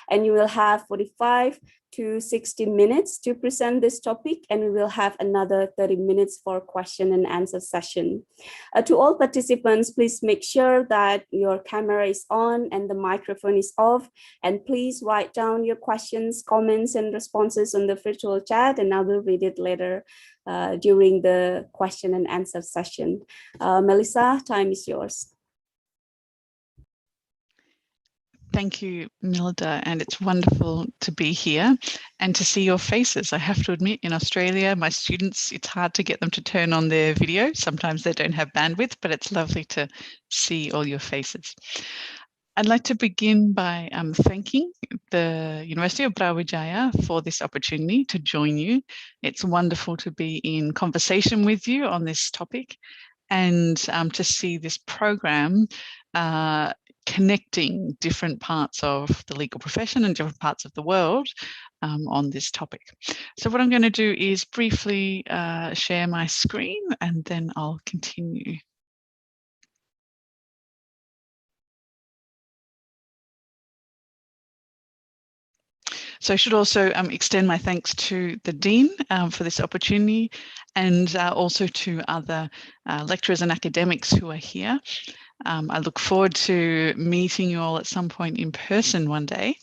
and you will have 45 to 60 minutes to present this topic, and we will have another 30 minutes for question and answer session. To all participants, please make sure that your camera is on and the microphone is off, and please write down your questions, comments, and responses on the virtual chat, and I will read it later during the question and answer session. Melissa, time is yours. Thank you, Milda, and it's wonderful to be here and to see your faces. I have to admit, in Australia, my students, it's hard to get them to turn on their video. Sometimes they don't have bandwidth, but it's lovely to see all your faces. I'd like to begin by thanking the University of Brawijaya for this opportunity to join you. It's wonderful to be in conversation with you on this topic and to see this program connecting different parts of the legal profession and different parts of the world on this topic. So what I'm going to do is briefly share my screen and then I'll continue. So I should also extend my thanks to the Dean for this opportunity, and also to other lecturers and academics who are here. I look forward to meeting you all at some point in person one day,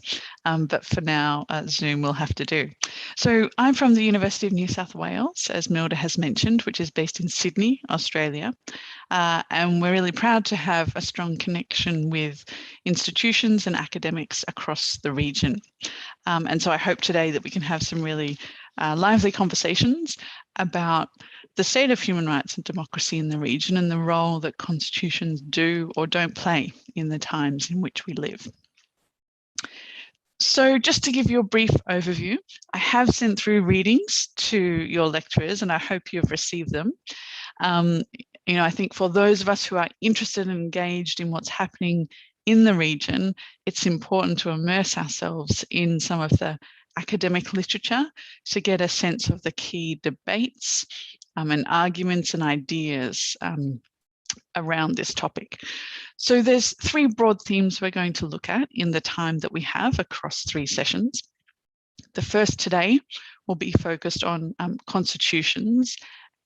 but for now, Zoom will have to do. So I'm from the University of New South Wales, as Milda has mentioned, which is based in Sydney, Australia. And we're really proud to have a strong connection with institutions and academics across the region. And so I hope today that we can have some really lively conversations about the state of human rights and democracy in the region and the role that constitutions do or don't play in the times in which we live. So just to give you a brief overview, I have sent through readings to your lecturers and I hope you've received them. You know, I think for those of us who are interested and engaged in what's happening in the region, it's important to immerse ourselves in some of the academic literature to get a sense of the key debates and arguments and ideas around this topic. So there's three broad themes we're going to look at in the time that we have across 3 sessions. The first today will be focused on constitutions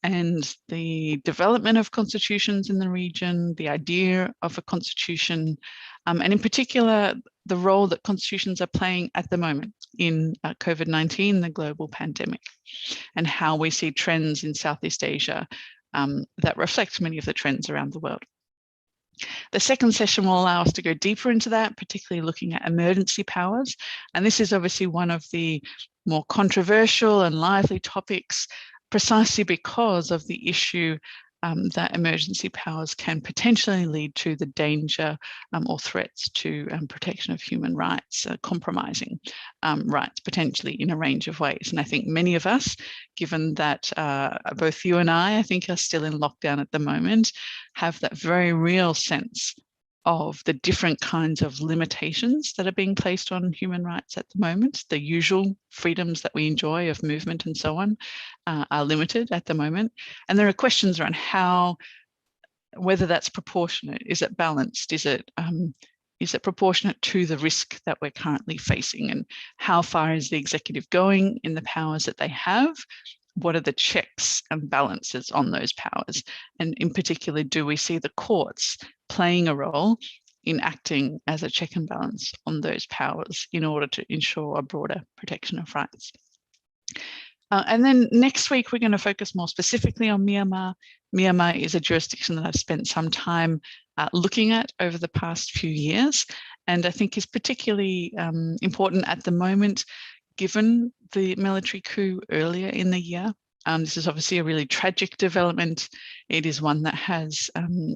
and the development of constitutions in the region, the idea of a constitution, and in particular, the role that constitutions are playing at the moment in COVID-19, the global pandemic, and how we see trends in Southeast Asia that reflect many of the trends around the world. The second session will allow us to go deeper into that, particularly looking at emergency powers. And this is obviously one of the more controversial and lively topics, precisely because of the issue that emergency powers can potentially lead to the danger or threats to protection of human rights, compromising rights potentially in a range of ways. And I think many of us, given that both you and I think are still in lockdown at the moment, have that very real sense of the different kinds of limitations that are being placed on human rights at the moment. The usual freedoms that we enjoy of movement and so on are limited at the moment. And there are questions around how, whether that's proportionate, is it balanced, is it proportionate to the risk that we're currently facing, and how far is the executive going in the powers that they have? What are the checks and balances on those powers? And in particular, do we see the courts playing a role in acting as a check and balance on those powers in order to ensure a broader protection of rights? And then next week, we're going to focus more specifically on Myanmar. Myanmar is a jurisdiction that I've spent some time looking at over the past few years, and I think is particularly important at the moment, given the military coup earlier in the year. This is obviously a really tragic development. It is one that has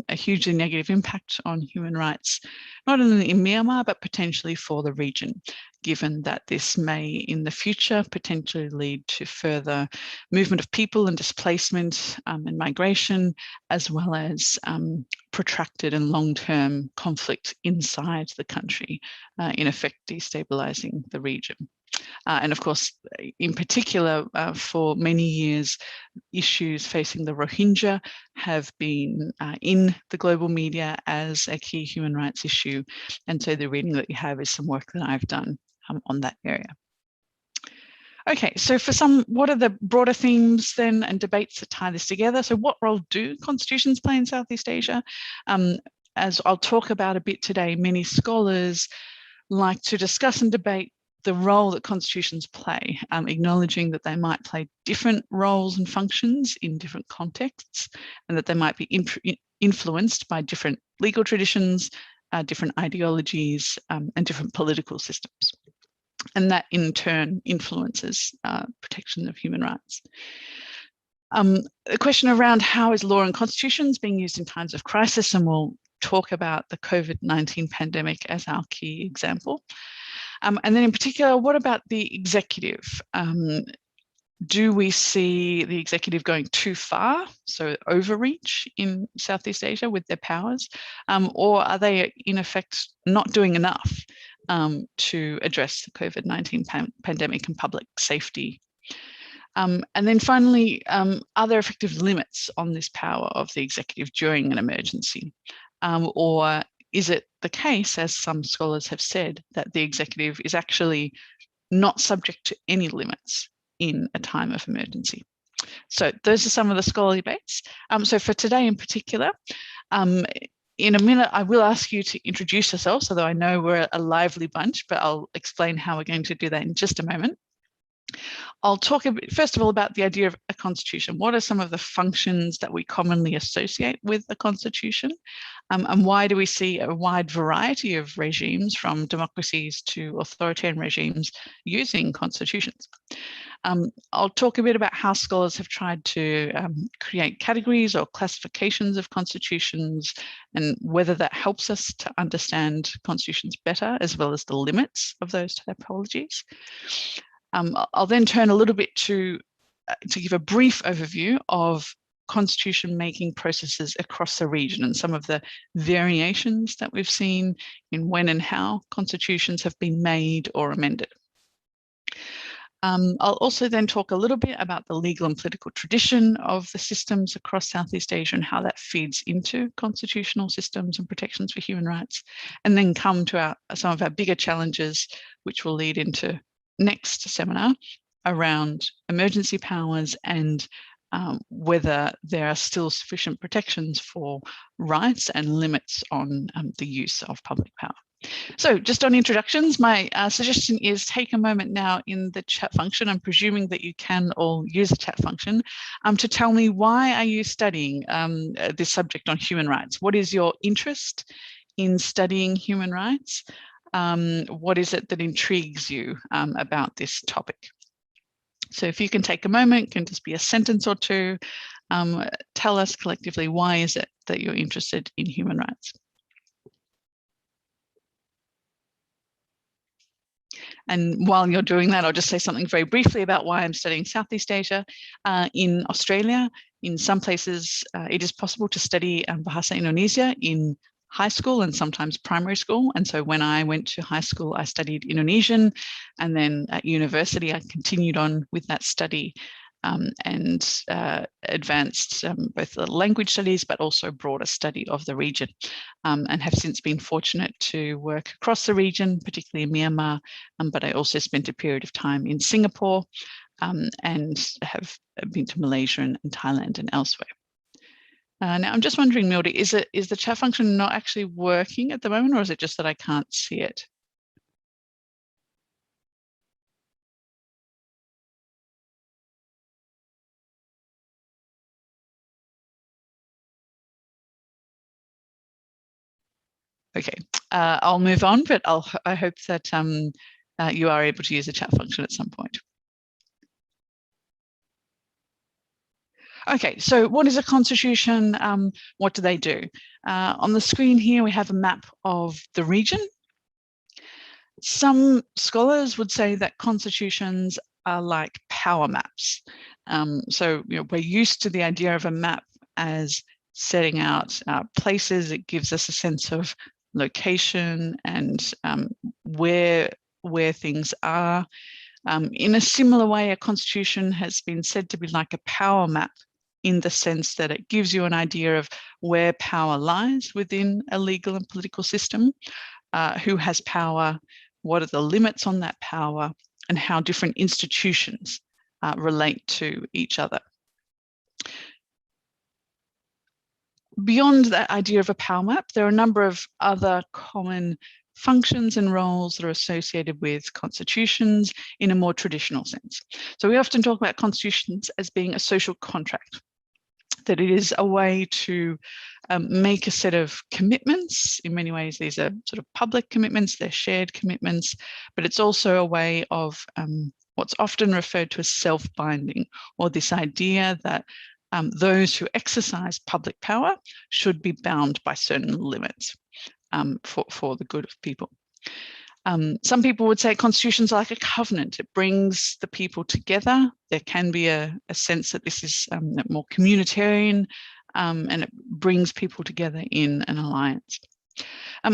a hugely negative impact on human rights, not only in Myanmar, but potentially for the region, given that this may in the future potentially lead to further movement of people and displacement and migration, as well as protracted and long-term conflict inside the country, in effect destabilizing the region. And of course, in particular, for many years, issues facing the Rohingya have been in the global media as a key human rights issue. And so the reading that you have is some work that I've done on that area. Okay, so for some, what are the broader themes then and debates that tie this together? So what role do constitutions play in Southeast Asia? As I'll talk about a bit today, many scholars like to discuss and debate the role that constitutions play, acknowledging that they might play different roles and functions in different contexts, and that they might be influenced by different legal traditions, different ideologies, and different political systems. And that in turn influences protection of human rights. The question around how is law and constitutions being used in times of crisis, and we'll talk about the COVID-19 pandemic as our key example. And then in particular, what about the executive? Do we see the executive going too far, so overreach in Southeast Asia with their powers, or are they in effect not doing enough to address the COVID-19 pandemic and public safety? And then finally, are there effective limits on this power of the executive during an emergency? Or is it the case, as some scholars have said, that the executive is actually not subject to any limits in a time of emergency? So those are some of the scholarly debates. So for today in particular, in a minute, I will ask you to introduce yourselves, although I know we're a lively bunch, but I'll explain how we're going to do that in just a moment. I'll talk a bit, first of all, about the idea of a constitution. What are some of the functions that we commonly associate with a constitution? And why do we see a wide variety of regimes, from democracies to authoritarian regimes, using constitutions? I'll talk a bit about how scholars have tried to create categories or classifications of constitutions, and whether that helps us to understand constitutions better, as well as the limits of those typologies. I'll then turn a little bit to give a brief overview of constitution making processes across the region and some of the variations that we've seen in when and how constitutions have been made or amended. I'll also then talk a little bit about the legal and political tradition of the systems across Southeast Asia and how that feeds into constitutional systems and protections for human rights, and then come to some of our bigger challenges, which will lead into next seminar around emergency powers and whether there are still sufficient protections for rights and limits on the use of public power. So just on introductions, my suggestion is take a moment now in the chat function. I'm presuming that you can all use the chat function to tell me, why are you studying this subject on human rights? What is your interest in studying human rights? What is it that intrigues you about this topic? So if you can take a moment, can just be a sentence or two, tell us collectively, why is it that you're interested in human rights? And while you're doing that, I'll just say something very briefly about why I'm studying Southeast Asia. In Australia, in some places, it is possible to study Bahasa Indonesia in high school and sometimes primary school. And so when I went to high school, I studied Indonesian, and then at university, I continued on with that study and advanced both the language studies, but also broader study of the region, and have since been fortunate to work across the region, particularly in Myanmar, but I also spent a period of time in Singapore and have been to Malaysia and Thailand and elsewhere. Now, I'm just wondering, Mildy, is the chat function not actually working at the moment, or is it just that I can't see it? Okay, I'll move on, but I hope that you are able to use the chat function at some point. Okay, so what is a constitution? What do they do? On the screen here, we have a map of the region. Some scholars would say that constitutions are like power maps. So we're used to the idea of a map as setting out places. It gives us a sense of location and where things are. In a similar way, a constitution has been said to be like a power map, in the sense that it gives you an idea of where power lies within a legal and political system, who has power, what are the limits on that power, and how different institutions relate to each other. Beyond that idea of a power map, there are a number of other common functions and roles that are associated with constitutions in a more traditional sense. So we often talk about constitutions as being a social contract, that it is a way to make a set of commitments. In many ways, these are sort of public commitments, they're shared commitments, but it's also a way of what's often referred to as self-binding, or this idea that those who exercise public power should be bound by certain limits for the good of people. Some people would say constitutions are like a covenant. It brings the people together. There can be a sense that this is more communitarian, and it brings people together in an alliance.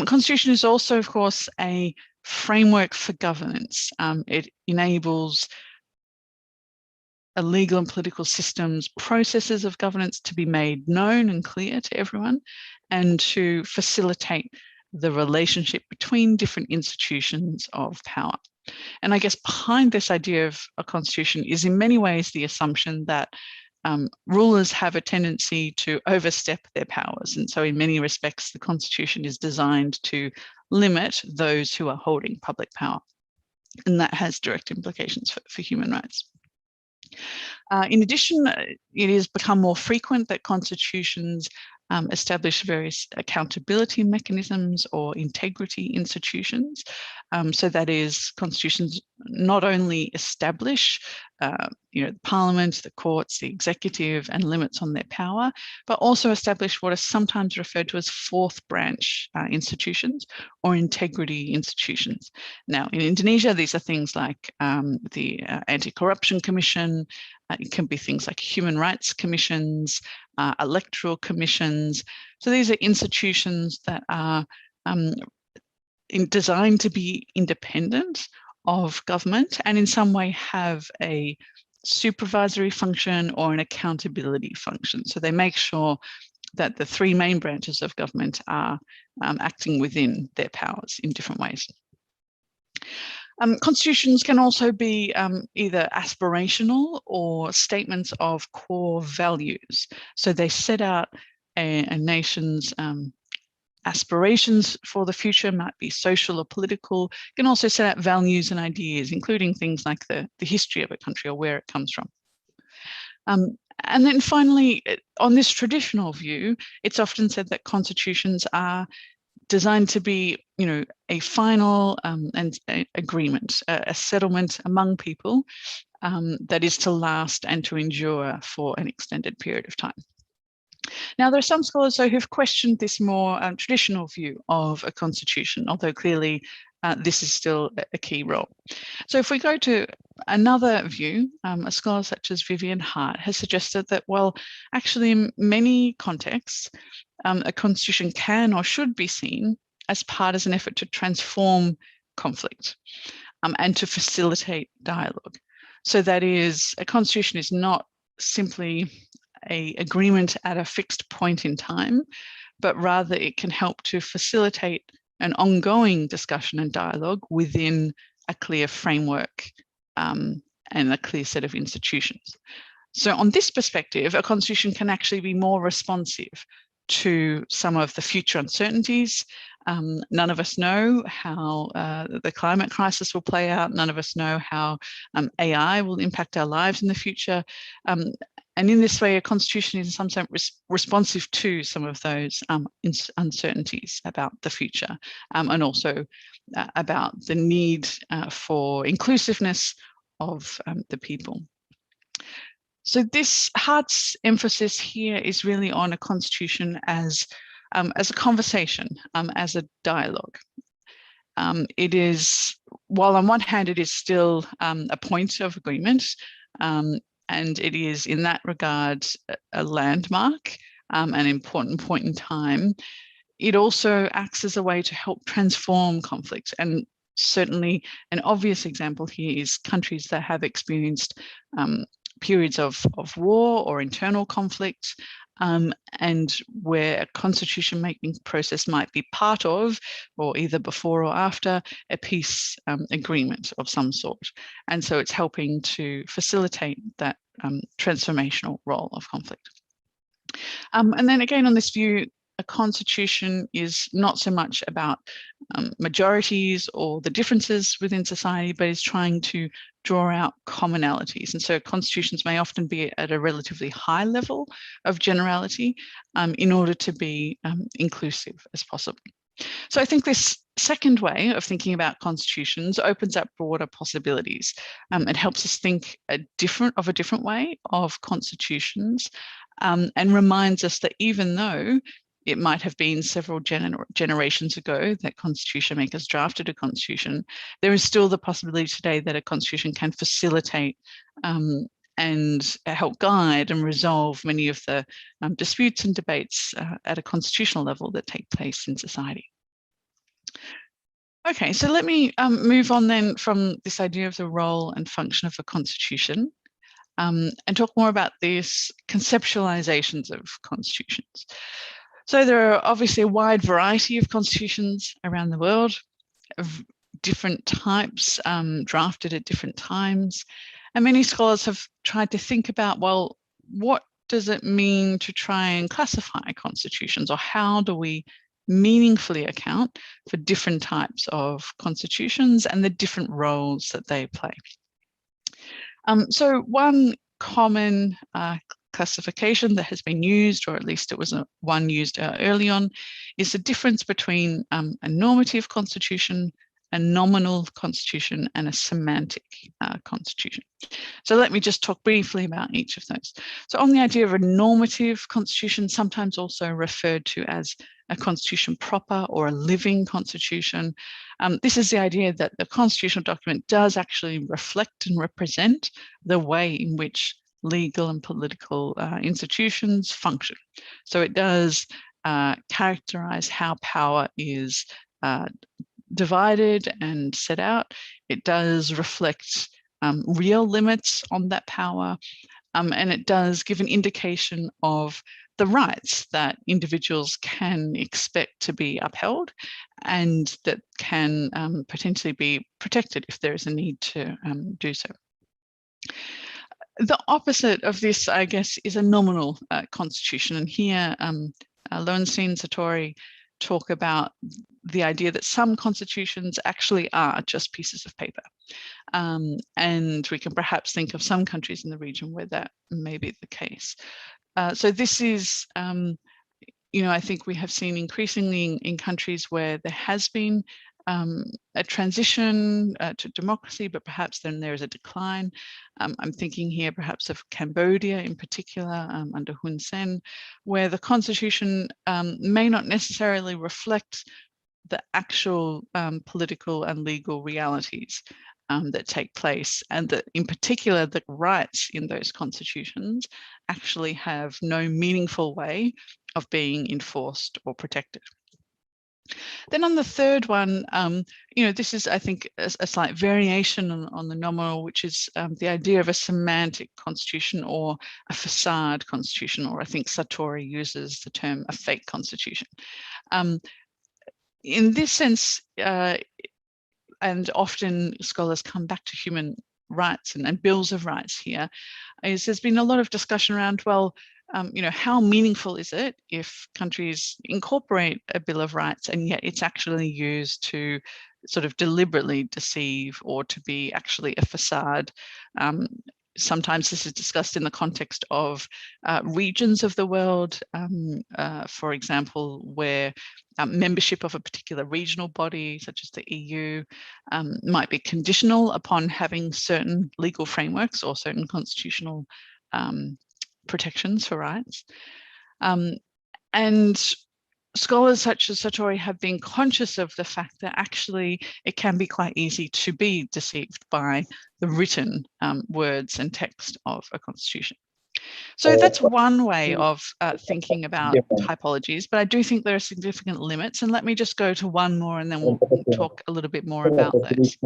Constitution is also, of course, a framework for governance. It enables a legal and political systems processes of governance to be made known and clear to everyone, and to facilitate the relationship between different institutions of power. And I guess behind this idea of a constitution is in many ways the assumption that rulers have a tendency to overstep their powers. And so in many respects, the constitution is designed to limit those who are holding public power. And that has direct implications for human rights. In addition, it has become more frequent that constitutions establish various accountability mechanisms or integrity institutions. So that is, constitutions not only establish the parliament, the courts, the executive, and limits on their power, but also establish what is sometimes referred to as fourth branch institutions or integrity institutions. Now, in Indonesia, these are things like the Anti-Corruption Commission. It can be things like human rights commissions, electoral commissions. So these are institutions that are designed to be independent of government and in some way have a supervisory function or an accountability function. So they make sure that the three main branches of government are acting within their powers in different ways. Constitutions can also be either aspirational or statements of core values. So they set out a nation's aspirations for the future, might be social or political, can also set out values and ideas, including things like the history of a country or where it comes from. And then finally, on this traditional view, it's often said that constitutions are designed to be, a final agreement, a settlement among people that is to last and to endure for an extended period of time. Now, there are some scholars who've questioned this more traditional view of a constitution, although clearly this is still a key role. So if we go to another view, a scholar such as Vivian Hart has suggested that, well, actually in many contexts, a constitution can or should be seen as part as an effort to transform conflict and to facilitate dialogue. So that is, a constitution is not simply an agreement at a fixed point in time, but rather it can help to facilitate an ongoing discussion and dialogue within a clear framework and a clear set of institutions. So on this perspective, a constitution can actually be more responsive to some of the future uncertainties. None of us know how the climate crisis will play out. None of us know how AI will impact our lives in the future. And in this way, a constitution is in some sense responsive to some of those uncertainties about the future, and also about the need for inclusiveness of the people. So this Hart's emphasis here is really on a constitution as a conversation, as a dialogue. It is, while on one hand it is still a point of agreement, and it is in that regard a landmark, an important point in time, it also acts as a way to help transform conflict. And certainly an obvious example here is countries that have experienced periods of war or internal conflict, and where a constitution making process might be part of, or either before or after, a peace agreement of some sort. And so it's helping to facilitate that transformational role of conflict. And then again, on this view, a constitution is not so much about majorities or the differences within society, but is trying to draw out commonalities. And so constitutions may often be at a relatively high level of generality in order to be inclusive as possible. So I think this second way of thinking about constitutions opens up broader possibilities. It helps us think of a different way of constitutions, and reminds us that even though it might have been several generations ago that constitution makers drafted a constitution, there is still the possibility today that a constitution can facilitate and help guide and resolve many of the disputes and debates at a constitutional level that take place in society. Okay, so let me move on then from this idea of the role and function of a constitution and talk more about these conceptualizations of constitutions. So there are obviously a wide variety of constitutions around the world, of different types, drafted at different times. And many scholars have tried to think about, well, what does it mean to try and classify constitutions, or how do we meaningfully account for different types of constitutions and the different roles that they play? So one common classification that has been used, or at least it was one used early on, is the difference between a normative constitution, a nominal constitution, and a semantic constitution. So let me just talk briefly about each of those. So on the idea of a normative constitution, sometimes also referred to as a constitution proper or a living constitution, this is the idea that the constitutional document does actually reflect and represent the way in which legal and political institutions function. So it does characterize how power is divided and set out. It does reflect real limits on that power, and it does give an indication of the rights that individuals can expect to be upheld and that can potentially be protected if there is a need to do so. The opposite of this, I guess, is a nominal constitution. And here, Lowenstein and Sartori talk about the idea that some constitutions actually are just pieces of paper. And we can perhaps think of some countries in the region where that may be the case. So this is, I think we have seen increasingly in countries where there has been a transition to democracy, but perhaps then there is a decline. I'm thinking here perhaps of Cambodia in particular under Hun Sen, where the constitution may not necessarily reflect the actual political and legal realities that take place, and that in particular the rights in those constitutions actually have no meaningful way of being enforced or protected. Then on the third one, this is, I think, a slight variation on the nominal, which is the idea of a semantic constitution or a facade constitution, or I think Sartori uses the term a fake constitution. In this sense, and often scholars come back to human rights and bills of rights here, is there's been a lot of discussion around, well, how meaningful is it if countries incorporate a Bill of Rights and yet it's actually used to sort of deliberately deceive or to be actually a facade? Sometimes this is discussed in the context of regions of the world, for example, where membership of a particular regional body, such as the EU, might be conditional upon having certain legal frameworks or certain constitutional protections for rights. And scholars such as Sartori have been conscious of the fact that actually it can be quite easy to be deceived by the written words and text of a constitution. So that's one way of thinking about typologies, but I do think there are significant limits. And let me just go to one more and then we'll talk a little bit more about those.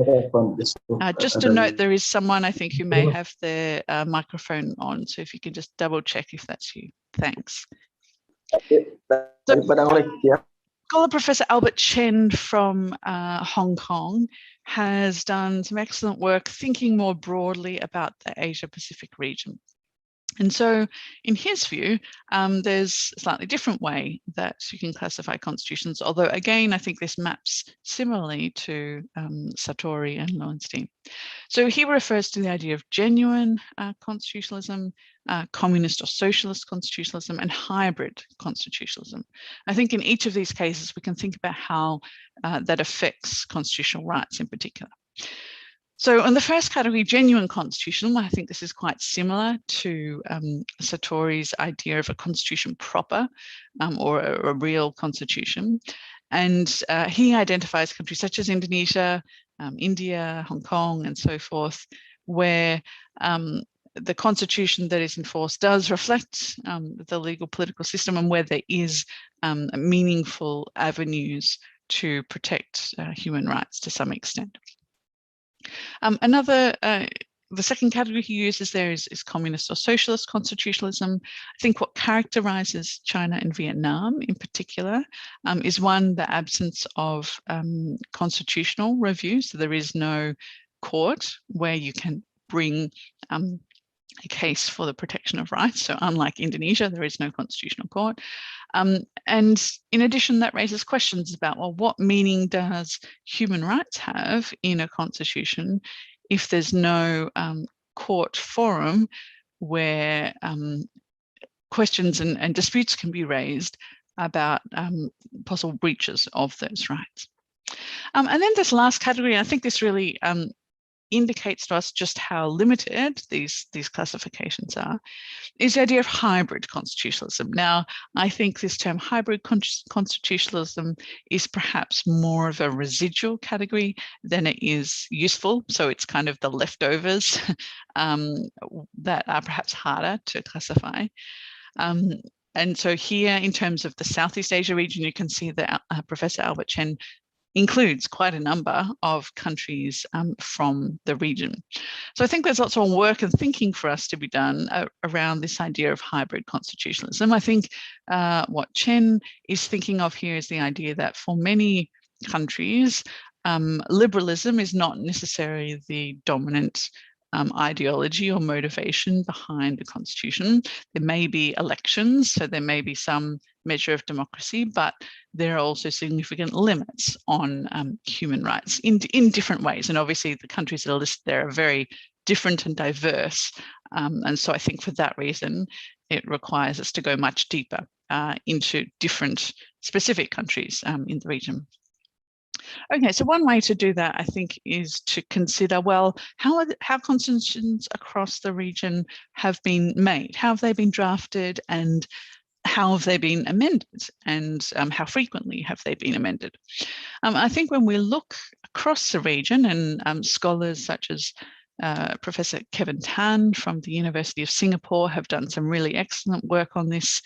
Just to note, there is someone I think who may have their microphone on. So if you can just double check if that's you. Thanks. Scholar Professor Albert Chen from Hong Kong has done some excellent work thinking more broadly about the Asia-Pacific region. And so in his view, there's a slightly different way that you can classify constitutions, although again, I think this maps similarly to Sartori and Lowenstein. So he refers to the idea of genuine constitutionalism, communist or socialist constitutionalism, and hybrid constitutionalism. I think in each of these cases, we can think about how that affects constitutional rights in particular. So in the first category, genuine constitutional, I think this is quite similar to Sartori's idea of a constitution proper, or a real constitution. And he identifies countries such as Indonesia, India, Hong Kong, and so forth, where the constitution that is enforced does reflect the legal political system, and where there is meaningful avenues to protect human rights to some extent. The second category he uses there is communist or socialist constitutionalism. I think what characterizes China and Vietnam in particular is one, the absence of constitutional review. So there is no court where you can bring a case for the protection of rights. So unlike Indonesia, there is no constitutional court. And in addition, that raises questions about, well, what meaning does human rights have in a constitution if there's no court forum where questions and disputes can be raised about possible breaches of those rights. And then this last category, I think this really indicates to us just how limited these classifications are, is the idea of hybrid constitutionalism. Now, I think this term hybrid constitutionalism is perhaps more of a residual category than it is useful. So it's kind of the leftovers that are perhaps harder to classify. And so here, in terms of the Southeast Asia region, you can see that Professor Albert Chen includes quite a number of countries from the region. So I think there's lots of work and thinking for us to be done around this idea of hybrid constitutionalism. I think what Chen is thinking of here is the idea that for many countries, liberalism is not necessarily the dominant ideology or motivation behind the constitution. There may be elections, so there may be some measure of democracy, but there are also significant limits on human rights in different ways. And obviously the countries that are listed there are very different and diverse. And so I think for that reason, it requires us to go much deeper into different specific countries in the region. Okay, so one way to do that, I think, is to consider, well, how constitutions across the region have been made? How have they been drafted, and how have they been amended, and how frequently have they been amended? I think when we look across the region, and scholars such as Professor Kevin Tan from the University of Singapore have done some really excellent work on this,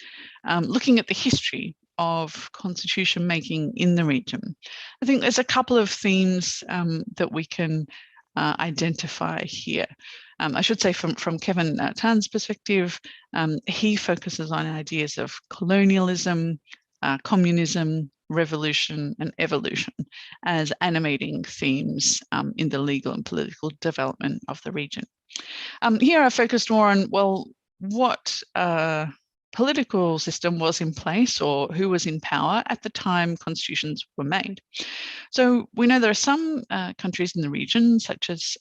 looking at the history of constitution making in the region. I think there's a couple of themes that we can identify here. I should say from Kevin Tan's perspective, he focuses on ideas of colonialism, communism, revolution, and evolution as animating themes in the legal and political development of the region. Here I focused more on, well, what political system was in place, or who was in power at the time constitutions were made. So we know there are some countries in the region, such as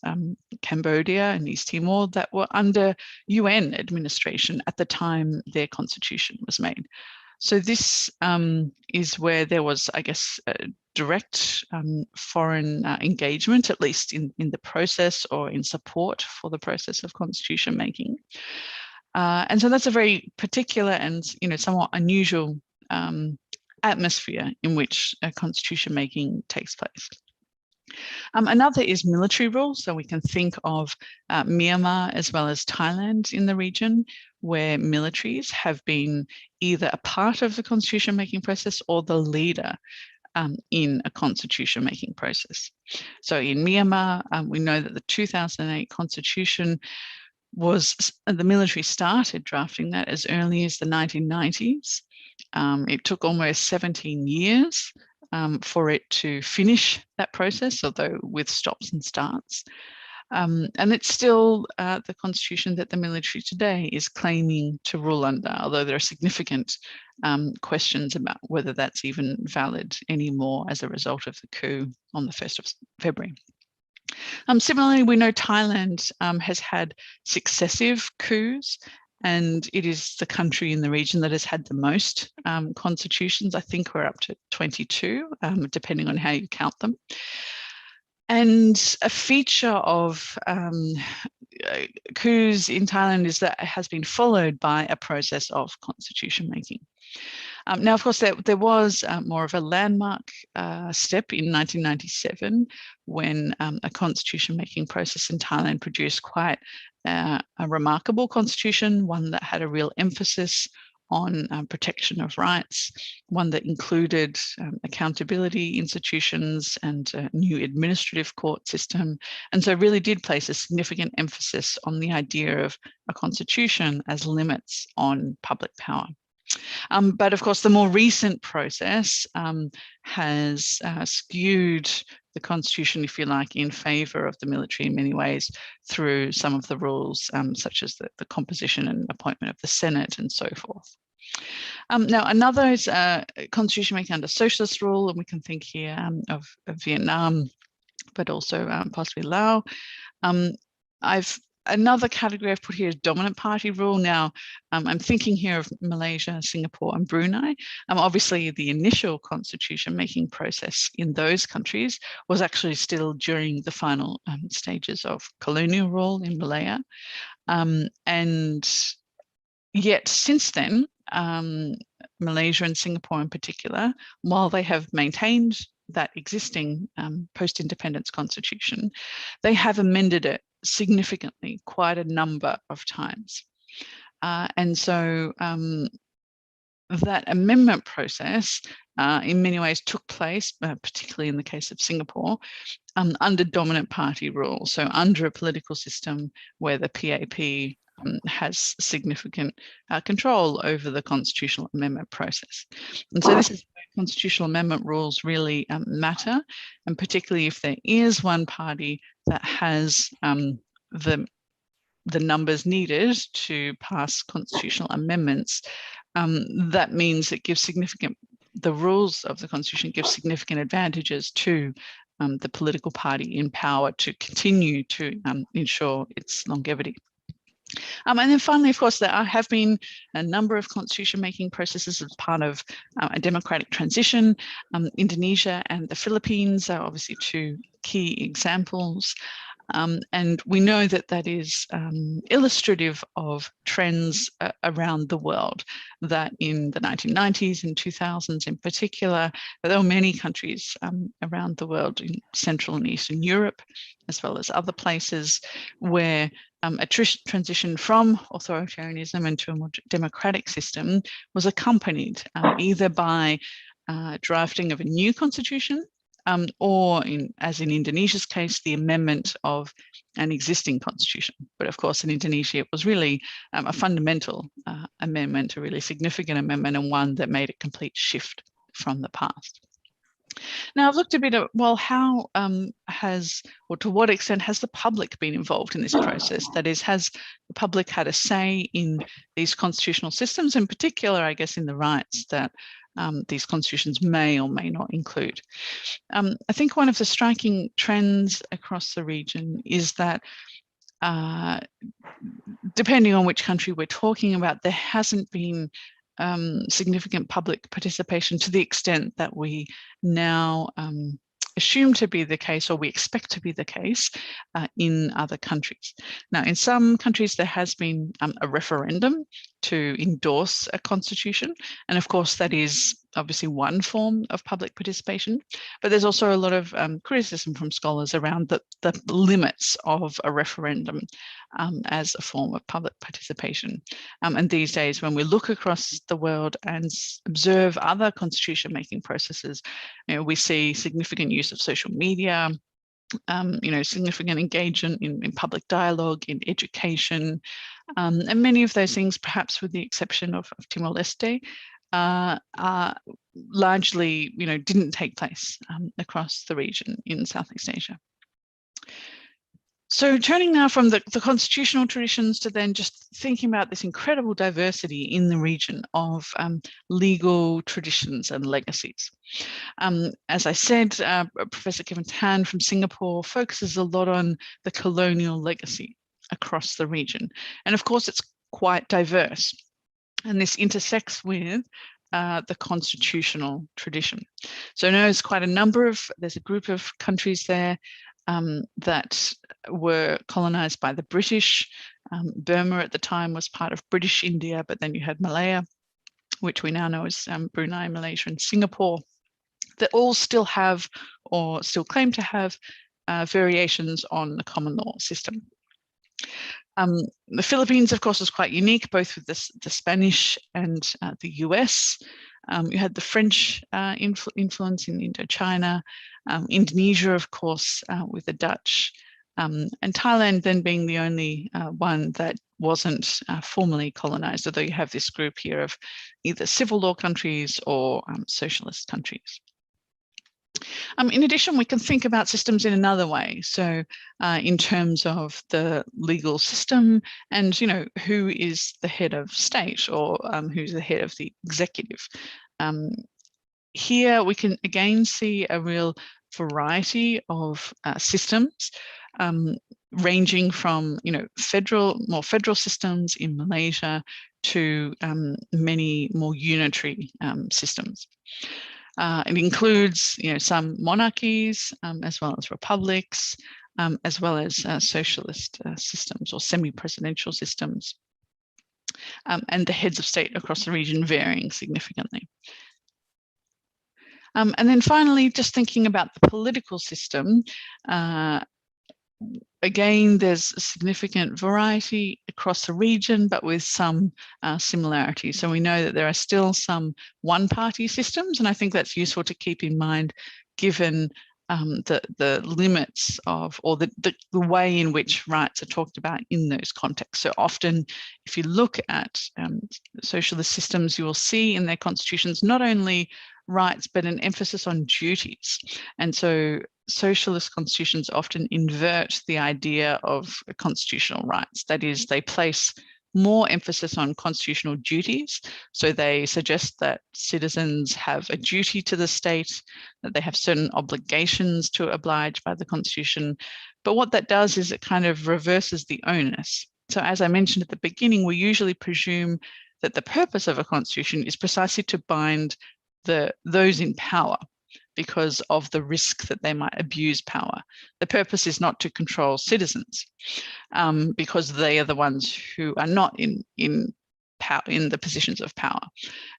Cambodia and East Timor, that were under UN administration at the time their constitution was made. So this is where there was, I guess, direct foreign engagement, at least in the process or in support for the process of constitution making. And so that's a very particular and, somewhat unusual atmosphere in which constitution making takes place. Another is military rule. So we can think of Myanmar as well as Thailand in the region, where militaries have been either a part of the constitution making process or the leader in a constitution making process. So in Myanmar, we know that the 2008 constitution was, the military started drafting that as early as the 1990s. It took almost 17 years for it to finish that process, although with stops and starts. And it's still the constitution that the military today is claiming to rule under, although there are significant questions about whether that's even valid anymore as a result of the coup on the 1st of February. Similarly, we know Thailand has had successive coups, and it is the country in the region that has had the most constitutions. I think we're up to 22, depending on how you count them. And a feature of coups in Thailand is that it has been followed by a process of constitution making. Now, of course, there was more of a landmark step in 1997 when a constitution making process in Thailand produced quite a remarkable constitution, one that had a real emphasis on protection of rights, one that included accountability institutions and a new administrative court system. And so really did place a significant emphasis on the idea of a constitution as limits on public power. But of course, the more recent process has skewed the constitution, if you like, in favour of the military in many ways through some of the rules, such as the composition and appointment of the Senate and so forth. Now, another is constitution making under socialist rule, and we can think here of Vietnam, but also possibly Laos. Another category I've put here is dominant party rule. Now, I'm thinking here of Malaysia, Singapore, and Brunei. Obviously, the initial constitution making process in those countries was actually still during the final stages of colonial rule in Malaya. And yet since then, Malaysia and Singapore in particular, while they have maintained that existing post-independence constitution, they have amended it significantly quite a number of times. And so that amendment process in many ways took place, particularly in the case of Singapore, under dominant party rule. So under a political system where the PAP has significant control over the constitutional amendment process. And so this is where constitutional amendment rules really matter, and particularly if there is one party that has the numbers needed to pass constitutional amendments, that means it gives the rules of the constitution give significant advantages to the political party in power to continue to ensure its longevity. And then finally, of course, there have been a number of constitution-making processes as part of a democratic transition. Indonesia and the Philippines are obviously two key examples. And we know that that is illustrative of trends around the world, that in the 1990s and 2000s in particular, there were many countries around the world in Central and Eastern Europe, as well as other places, where a transition from authoritarianism into a more democratic system was accompanied either by drafting of a new constitution, or as in Indonesia's case, the amendment of an existing constitution. But of course, in Indonesia, it was really a fundamental amendment, a really significant amendment, and one that made a complete shift from the past. Now, I've looked a bit at, well, how or to what extent has the public been involved in this process? That is, has the public had a say in these constitutional systems, in particular, I guess, in the rights that these constitutions may or may not include? I think one of the striking trends across the region is that depending on which country we're talking about, there hasn't been significant public participation to the extent that we now assume to be the case, or we expect to be the case in other countries. Now, in some countries, there has been a referendum to endorse a constitution. And of course, that is obviously one form of public participation, but there's also a lot of criticism from scholars around the limits of a referendum as a form of public participation. And these days, when we look across the world and observe other constitution-making processes, we see significant use of social media, significant engagement in public dialogue, in education, and many of those things, perhaps with the exception of Timor-Leste, largely, didn't take place across the region in Southeast Asia. So turning now from the constitutional traditions to then just thinking about this incredible diversity in the region of legal traditions and legacies. As I said, Professor Kevin Tan from Singapore focuses a lot on the colonial legacy across the region. And of course, it's quite diverse. And this intersects with the constitutional tradition. So I know there's a group of countries there that were colonized by the British. Burma at the time was part of British India, but then you had Malaya, which we now know as Brunei, Malaysia, and Singapore, that all still have or still claim to have variations on the common law system. The Philippines, of course, was quite unique, both with the Spanish and the US. You had the French influence in Indochina, Indonesia, of course, with the Dutch, and Thailand then being the only one that wasn't formally colonized, although you have this group here of either civil law countries or socialist countries. In addition, we can think about systems in another way. So in terms of the legal system and, who is the head of state or who's the head of the executive. Here we can again see a real variety of systems ranging from, more federal systems in Malaysia to many more unitary systems. It includes, some monarchies, as well as republics, as well as socialist systems or semi-presidential systems, and the heads of state across the region varying significantly. And then finally, just thinking about the political system, again, there's a significant variety across the region, but with some similarities. So we know that there are still some one-party systems, and I think that's useful to keep in mind, given the limits of, or the way in which rights are talked about in those contexts. So often, if you look at socialist systems, you will see in their constitutions not only rights, but an emphasis on duties. And so socialist constitutions often invert the idea of constitutional rights. That is, they place more emphasis on constitutional duties. So they suggest that citizens have a duty to the state, that they have certain obligations to oblige by the constitution. But what that does is it kind of reverses the onus. So as I mentioned at the beginning, we usually presume that the purpose of a constitution is precisely to bind those in power, because of the risk that they might abuse power. The purpose is not to control citizens, because they are the ones who are not in the positions of power.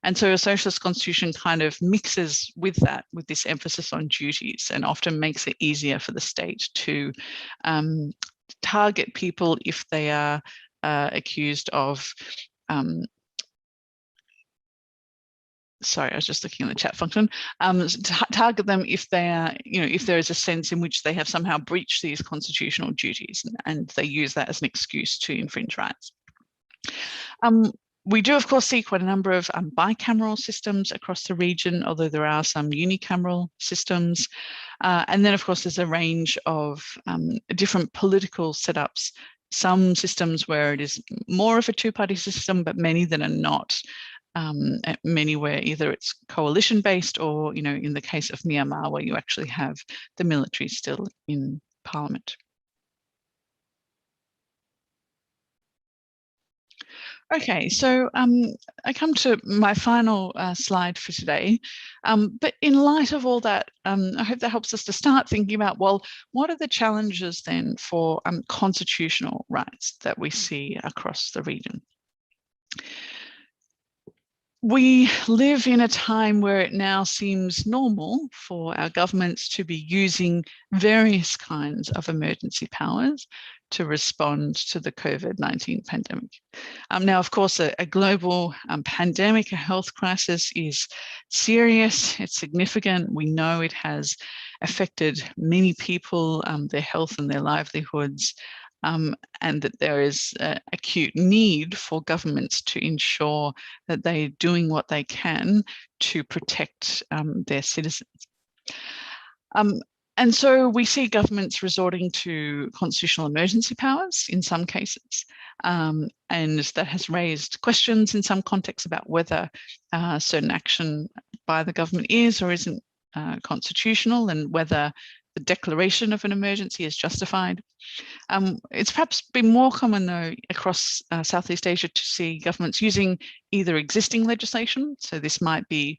And so a socialist constitution kind of mixes with that, with this emphasis on duties, and often makes it easier for the state to target people if they are accused of sorry, I was just looking at the chat function, target them if they are, if there is a sense in which they have somehow breached these constitutional duties, and they use that as an excuse to infringe rights. We do, of course, see quite a number of bicameral systems across the region, although there are some unicameral systems. And then, of course, there's a range of different political setups, some systems where it is more of a two-party system, but many that are not. Many where either it's coalition based or, in the case of Myanmar, where you actually have the military still in parliament. Okay, so I come to my final slide for today. But in light of all that, I hope that helps us to start thinking about, well, what are the challenges then for constitutional rights that we see across the region? We live in a time where it now seems normal for our governments to be using various kinds of emergency powers to respond to the COVID-19 pandemic. Now, of course, a global pandemic, a health crisis is serious, it's significant. We know it has affected many people, their health and their livelihoods, and that there is an acute need for governments to ensure that they're doing what they can to protect their citizens. And so we see governments resorting to constitutional emergency powers in some cases, and that has raised questions in some contexts about whether certain action by the government is or isn't constitutional, and whether the declaration of an emergency is justified. It's perhaps been more common, though, across Southeast Asia to see governments using either existing legislation, so this might be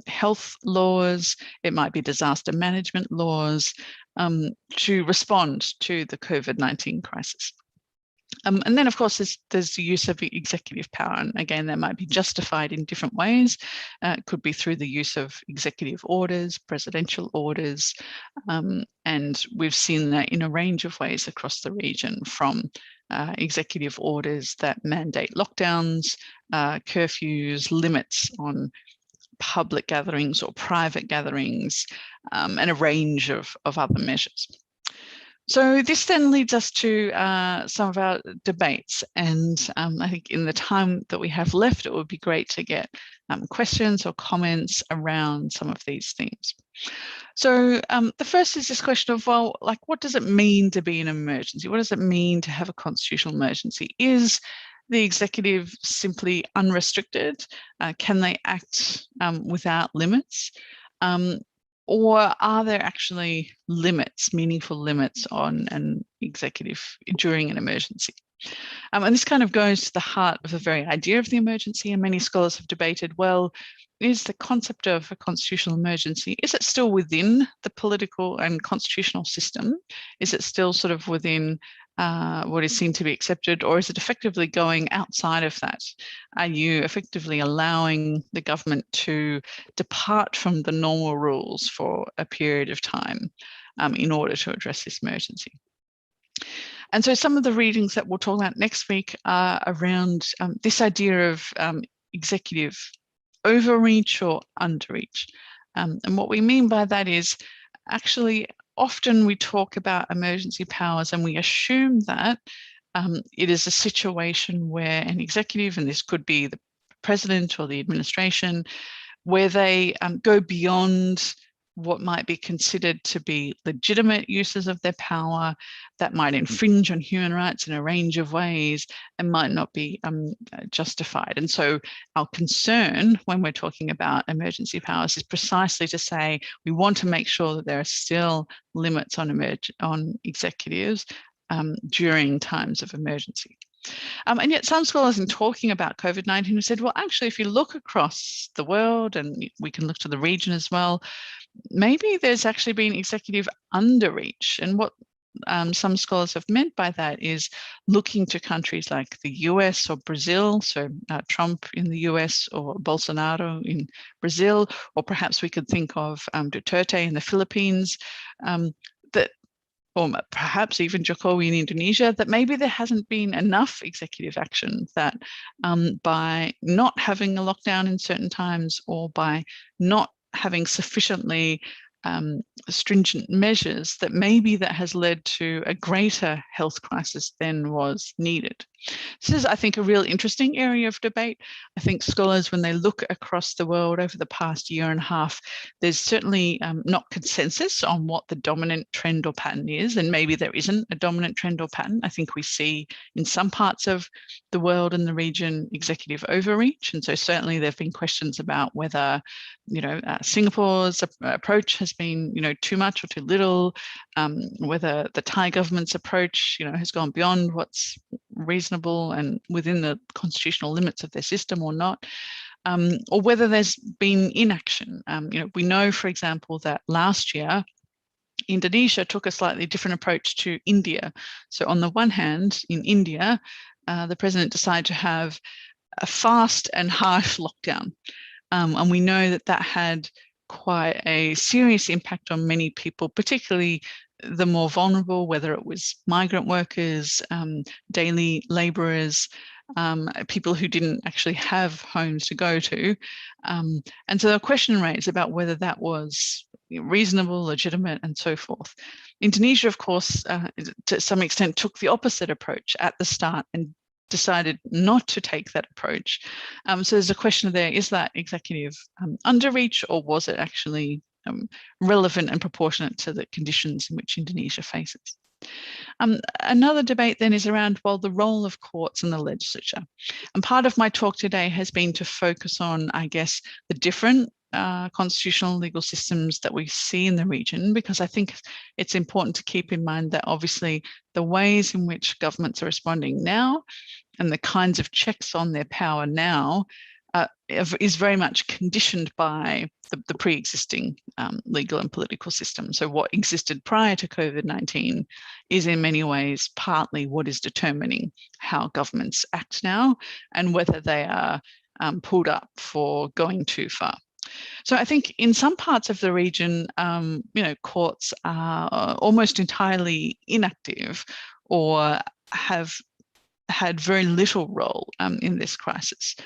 health laws, it might be disaster management laws, to respond to the COVID-19 crisis. And then, of course, there's the use of executive power. And again, that might be justified in different ways. It could be through the use of executive orders, presidential orders. And we've seen that in a range of ways across the region, from executive orders that mandate lockdowns, curfews, limits on public gatherings or private gatherings, and a range of other measures. So this then leads us to some of our debates, and I think in the time that we have left, it would be great to get questions or comments around some of these themes. So the first is this question of, well, like, what does it mean to be an emergency? What does it mean to have a constitutional emergency? Is the executive simply unrestricted? Can they act without limits? Or are there actually limits, meaningful limits on an executive during an emergency? And this kind of goes to the heart of the very idea of the emergency, and many scholars have debated, well, is the concept of a constitutional emergency, is it still within the political and constitutional system? Is it still sort of within what is seen to be accepted, or is it effectively going outside of that? Are you effectively allowing the government to depart from the normal rules for a period of time in order to address this emergency? And so some of the readings that we'll talk about next week are around this idea of executive overreach or underreach. And what we mean by that is, actually, often we talk about emergency powers and we assume that it is a situation where an executive, and this could be the president or the administration, where they go beyond what might be considered to be legitimate uses of their power that might infringe on human rights in a range of ways and might not be justified. And so our concern when we're talking about emergency powers is precisely to say we want to make sure that there are still limits on executives during times of emergency. And yet some scholars, in talking about COVID-19, have said, well, actually, if you look across the world, and we can look to the region as well, maybe there's actually been executive underreach. And what some scholars have meant by that is looking to countries like the US or Brazil, so Trump in the US or Bolsonaro in Brazil, or perhaps we could think of Duterte in the Philippines, or perhaps even Jokowi in Indonesia, that maybe there hasn't been enough executive action, that by not having a lockdown in certain times, or by not having sufficiently stringent measures, that maybe that has led to a greater health crisis than was needed. This is, I think, a real interesting area of debate. I think scholars, when they look across the world over the past year and a half, there's certainly not consensus on what the dominant trend or pattern is, and maybe there isn't a dominant trend or pattern. I think we see in some parts of the world and the region executive overreach, and so certainly there have been questions about whether, Singapore's approach has been, too much or too little, whether the Thai government's approach, has gone beyond what's reasonable and within the constitutional limits of their system or not, or whether there's been inaction. We know, for example, that last year Indonesia took a slightly different approach to India. So on the one hand, in India, the president decided to have a fast and harsh lockdown. And we know that that had quite a serious impact on many people, particularly the more vulnerable, whether it was migrant workers, daily labourers, people who didn't actually have homes to go to. And so the question raised about whether that was reasonable, legitimate, and so forth. Indonesia, of course, to some extent took the opposite approach at the start and decided not to take that approach. So there's a question there, is that executive underreach, or was it actually relevant and proportionate to the conditions in which Indonesia faces? Another debate then is around, well, the role of courts and the legislature. And part of my talk today has been to focus on, I guess, the different constitutional legal systems that we see in the region, because I think it's important to keep in mind that obviously the ways in which governments are responding now and the kinds of checks on their power now is very much conditioned by the pre-existing legal and political system. So what existed prior to COVID-19 is in many ways partly what is determining how governments act now and whether they are pulled up for going too far. So I think in some parts of the region, courts are almost entirely inactive or have had very little role in this crisis.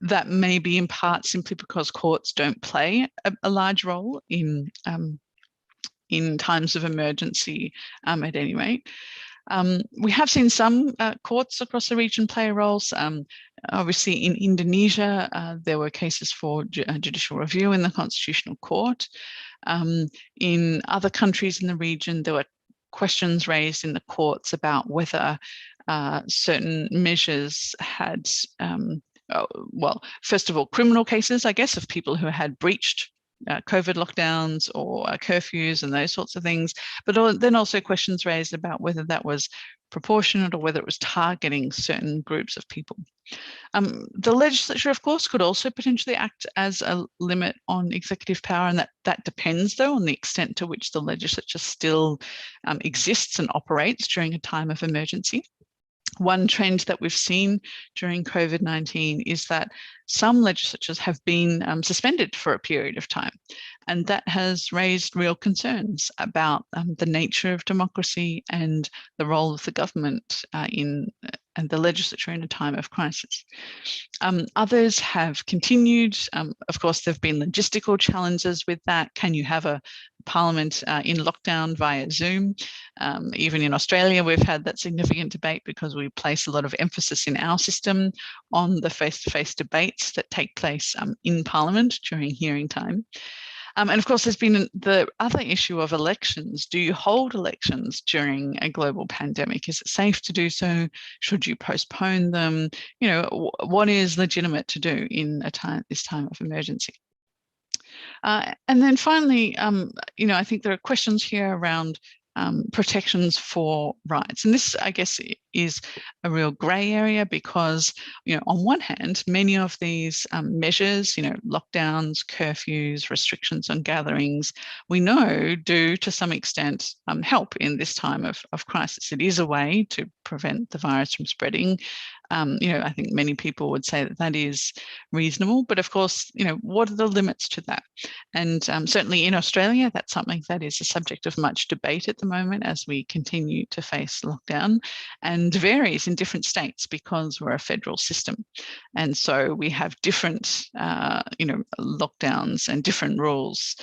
That may be in part simply because courts don't play a large role in times of emergency, at any rate. We have seen some courts across the region play roles. Obviously, in Indonesia, there were cases for judicial review in the Constitutional Court. In other countries in the region, there were questions raised in the courts about whether certain measures had, well, first of all, criminal cases, I guess, of people who had breached COVID lockdowns or curfews and those sorts of things, but then also questions raised about whether that was proportionate or whether it was targeting certain groups of people. The legislature, of course, could also potentially act as a limit on executive power, and that depends, though, on the extent to which the legislature still exists and operates during a time of emergency. One trend that we've seen during COVID-19 is that some legislatures have been suspended for a period of time, and that has raised real concerns about the nature of democracy and the role of the government and the legislature in a time of crisis. Others have continued. Of course, there have been logistical challenges with that. Can you have a parliament in lockdown via Zoom? Even in Australia, we've had that significant debate because we place a lot of emphasis in our system on the face-to-face debates that take place in Parliament during hearing time. And of course, there's been the other issue of elections. Do you hold elections during a global pandemic? Is it safe to do so? Should you postpone them? You know, what is legitimate to do in this time of emergency? And then finally, I think there are questions here around protections for rights. And this, I guess, is a real grey area because, on one hand, many of these measures, lockdowns, curfews, restrictions on gatherings, we know do to some extent help in this time of crisis. It is a way to prevent the virus from spreading. I think many people would say that is reasonable, but of course, what are the limits to that? And certainly in Australia, that's something that is a subject of much debate at the moment as we continue to face lockdown, and varies in different states because we're a federal system. And so we have different, lockdowns and different rules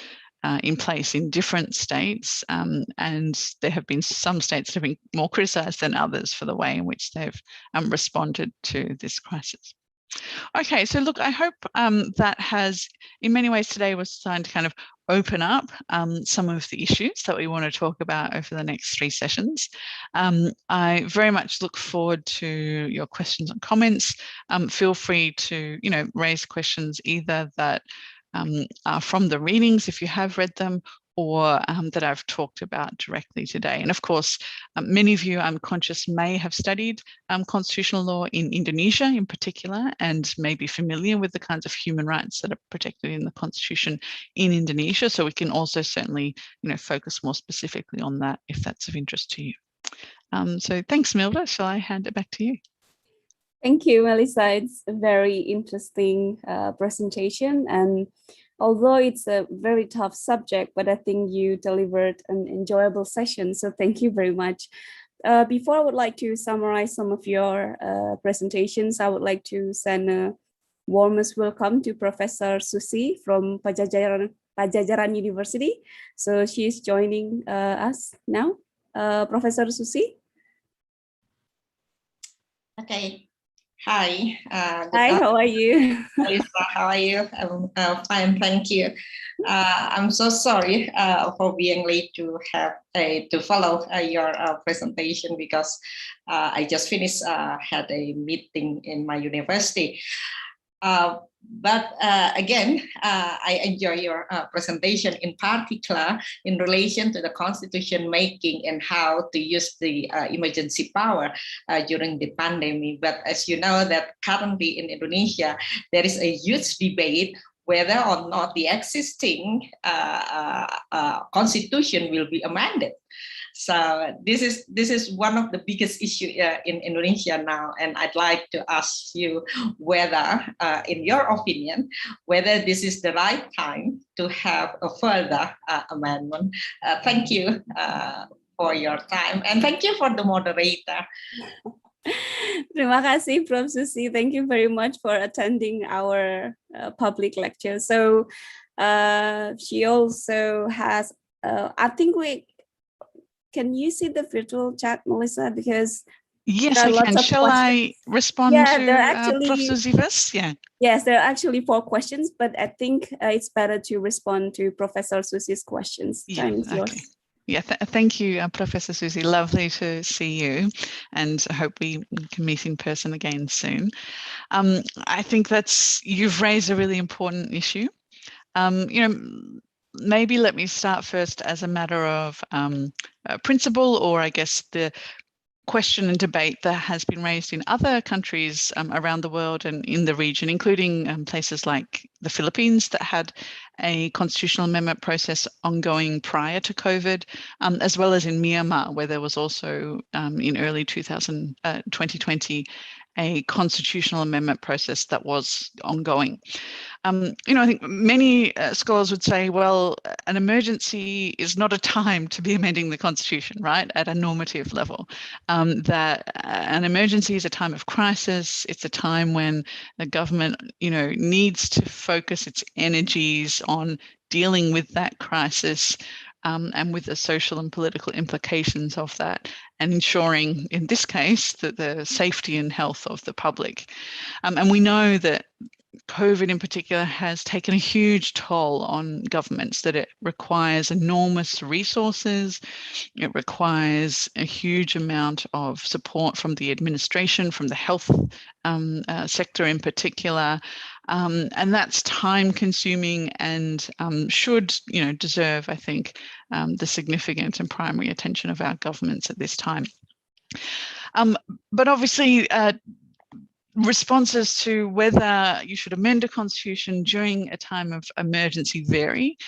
in place in different states, and there have been some states that have been more criticised than others for the way in which they've responded to this crisis. Okay, so look, I hope that has, in many ways today, was designed to kind of open up some of the issues that we want to talk about over the next 3 sessions. I very much look forward to your questions and comments. Feel free to, raise questions either that are from the readings, if you have read them, or that I've talked about directly today. And of course, many of you, I'm conscious, may have studied constitutional law in Indonesia in particular, and may be familiar with the kinds of human rights that are protected in the Constitution in Indonesia. So we can also certainly, focus more specifically on that if that's of interest to you. So thanks, Milda. Shall I hand it back to you? Thank you, Melissa. It's a very interesting presentation. And although it's a very tough subject, but I think you delivered an enjoyable session. So thank you very much. Before I would like to summarize some of your presentations, I would like to send a warmest welcome to Professor Susi from Pajajaran University. So she is joining us now. Professor Susi. Okay. Hi. Hi, how are you? Melissa, how are you? I'm fine, thank you. I'm so sorry for being late to have to follow your presentation because I just finished had a meeting in my university. But again, I enjoy your presentation, in particular in relation to the constitution making and how to use the emergency power during the pandemic. But as you know, that currently in Indonesia, there is a huge debate whether or not the existing constitution will be amended. So this is one of the biggest issues in Indonesia now, and I'd like to ask you whether, in your opinion, whether this is the right time to have a further amendment. Thank you for your time, and thank you for the moderator. Terima kasih, Prof. Susi. Thank you very much for attending our public lecture. So she also has, I think can you see the virtual chat, Melissa? Because yes, I can. Shall I respond to Prof. Susi first? Yeah. Yes, there are actually 4 questions, but I think it's better to respond to Professor Susi's questions. Time is yours. Yeah, thank you, Professor Susi. Lovely to see you, and I hope we can meet in person again soon. I think you've raised a really important issue. Maybe let me start first as a matter of principle, or I guess the question and debate that has been raised in other countries around the world and in the region, including places like the Philippines that had a constitutional amendment process ongoing prior to COVID, as well as in Myanmar, where there was also in early 2020 a constitutional amendment process that was ongoing. I think many scholars would say, well, an emergency is not a time to be amending the constitution, right, at a normative level. That an emergency is a time of crisis. It's a time when the government, needs to focus its energies on dealing with that crisis and with the social and political implications of that, and ensuring, in this case, that the safety and health of the public. And we know that COVID in particular has taken a huge toll on governments, that it requires enormous resources, it requires a huge amount of support from the administration, from the health sector in particular, and that's time consuming and should deserve, I think, the significant and primary attention of our governments at this time. But obviously, responses to whether you should amend a constitution during a time of emergency vary.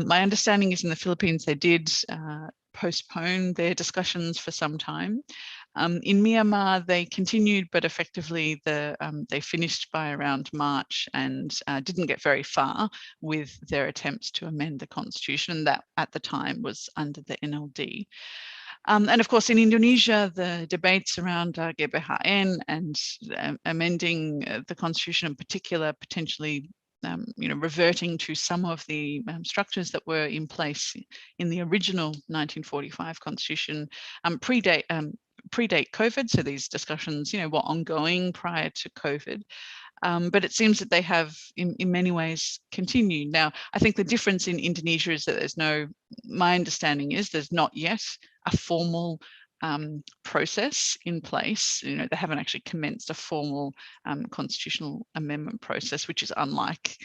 My understanding is in the Philippines, they did postpone their discussions for some time. In Myanmar, they continued, but effectively they finished by around March and didn't get very far with their attempts to amend the constitution. That at the time was under the NLD. And of course, in Indonesia, the debates around GBHN and amending the constitution in particular, potentially reverting to some of the structures that were in place in the original 1945 constitution, predate COVID. So these discussions, were ongoing prior to COVID. But it seems that they have, in many ways, continued. Now, I think the difference in Indonesia is that my understanding is there's not yet a formal process in place. They haven't actually commenced a formal constitutional amendment process, which is unlike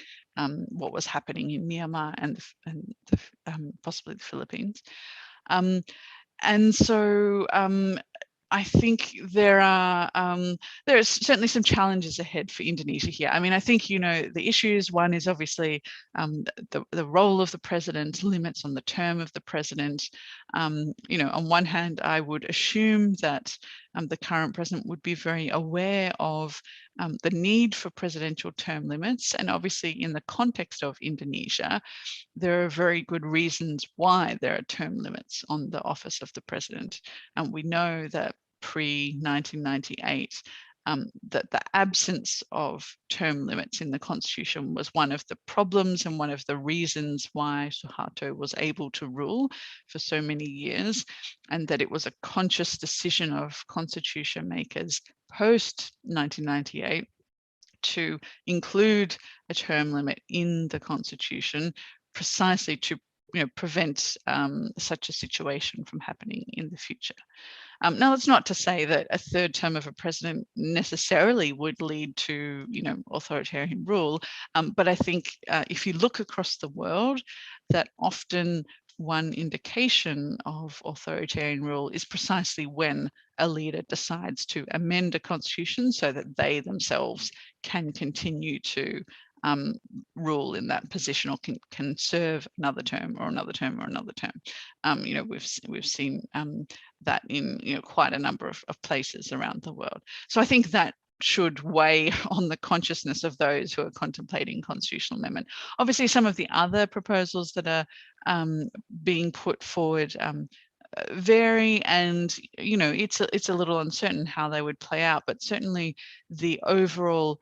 what was happening in Myanmar and possibly the Philippines. And so I think there are certainly some challenges ahead for Indonesia here. I mean, I think, the issues, one is obviously the role of the president, limits on the term of the president. On one hand, I would assume that the current president would be very aware of the need for presidential term limits. And obviously in the context of Indonesia, there are very good reasons why there are term limits on the office of the president. And we know that pre-1998, that the absence of term limits in the constitution was one of the problems and one of the reasons why Suharto was able to rule for so many years, and that it was a conscious decision of constitution makers post 1998 to include a term limit in the constitution precisely to prevent such a situation from happening in the future. Now, that's not to say that a third term of a president necessarily would lead to, authoritarian rule, but I think if you look across the world, that often one indication of authoritarian rule is precisely when a leader decides to amend a constitution so that they themselves can continue to rule in that position, or can serve another term or another term or another term. We've seen that in quite a number of places around the world. So I think that should weigh on the consciousness of those who are contemplating constitutional amendment. Obviously, some of the other proposals that are being put forward vary, and it's a little uncertain how they would play out, but certainly the overall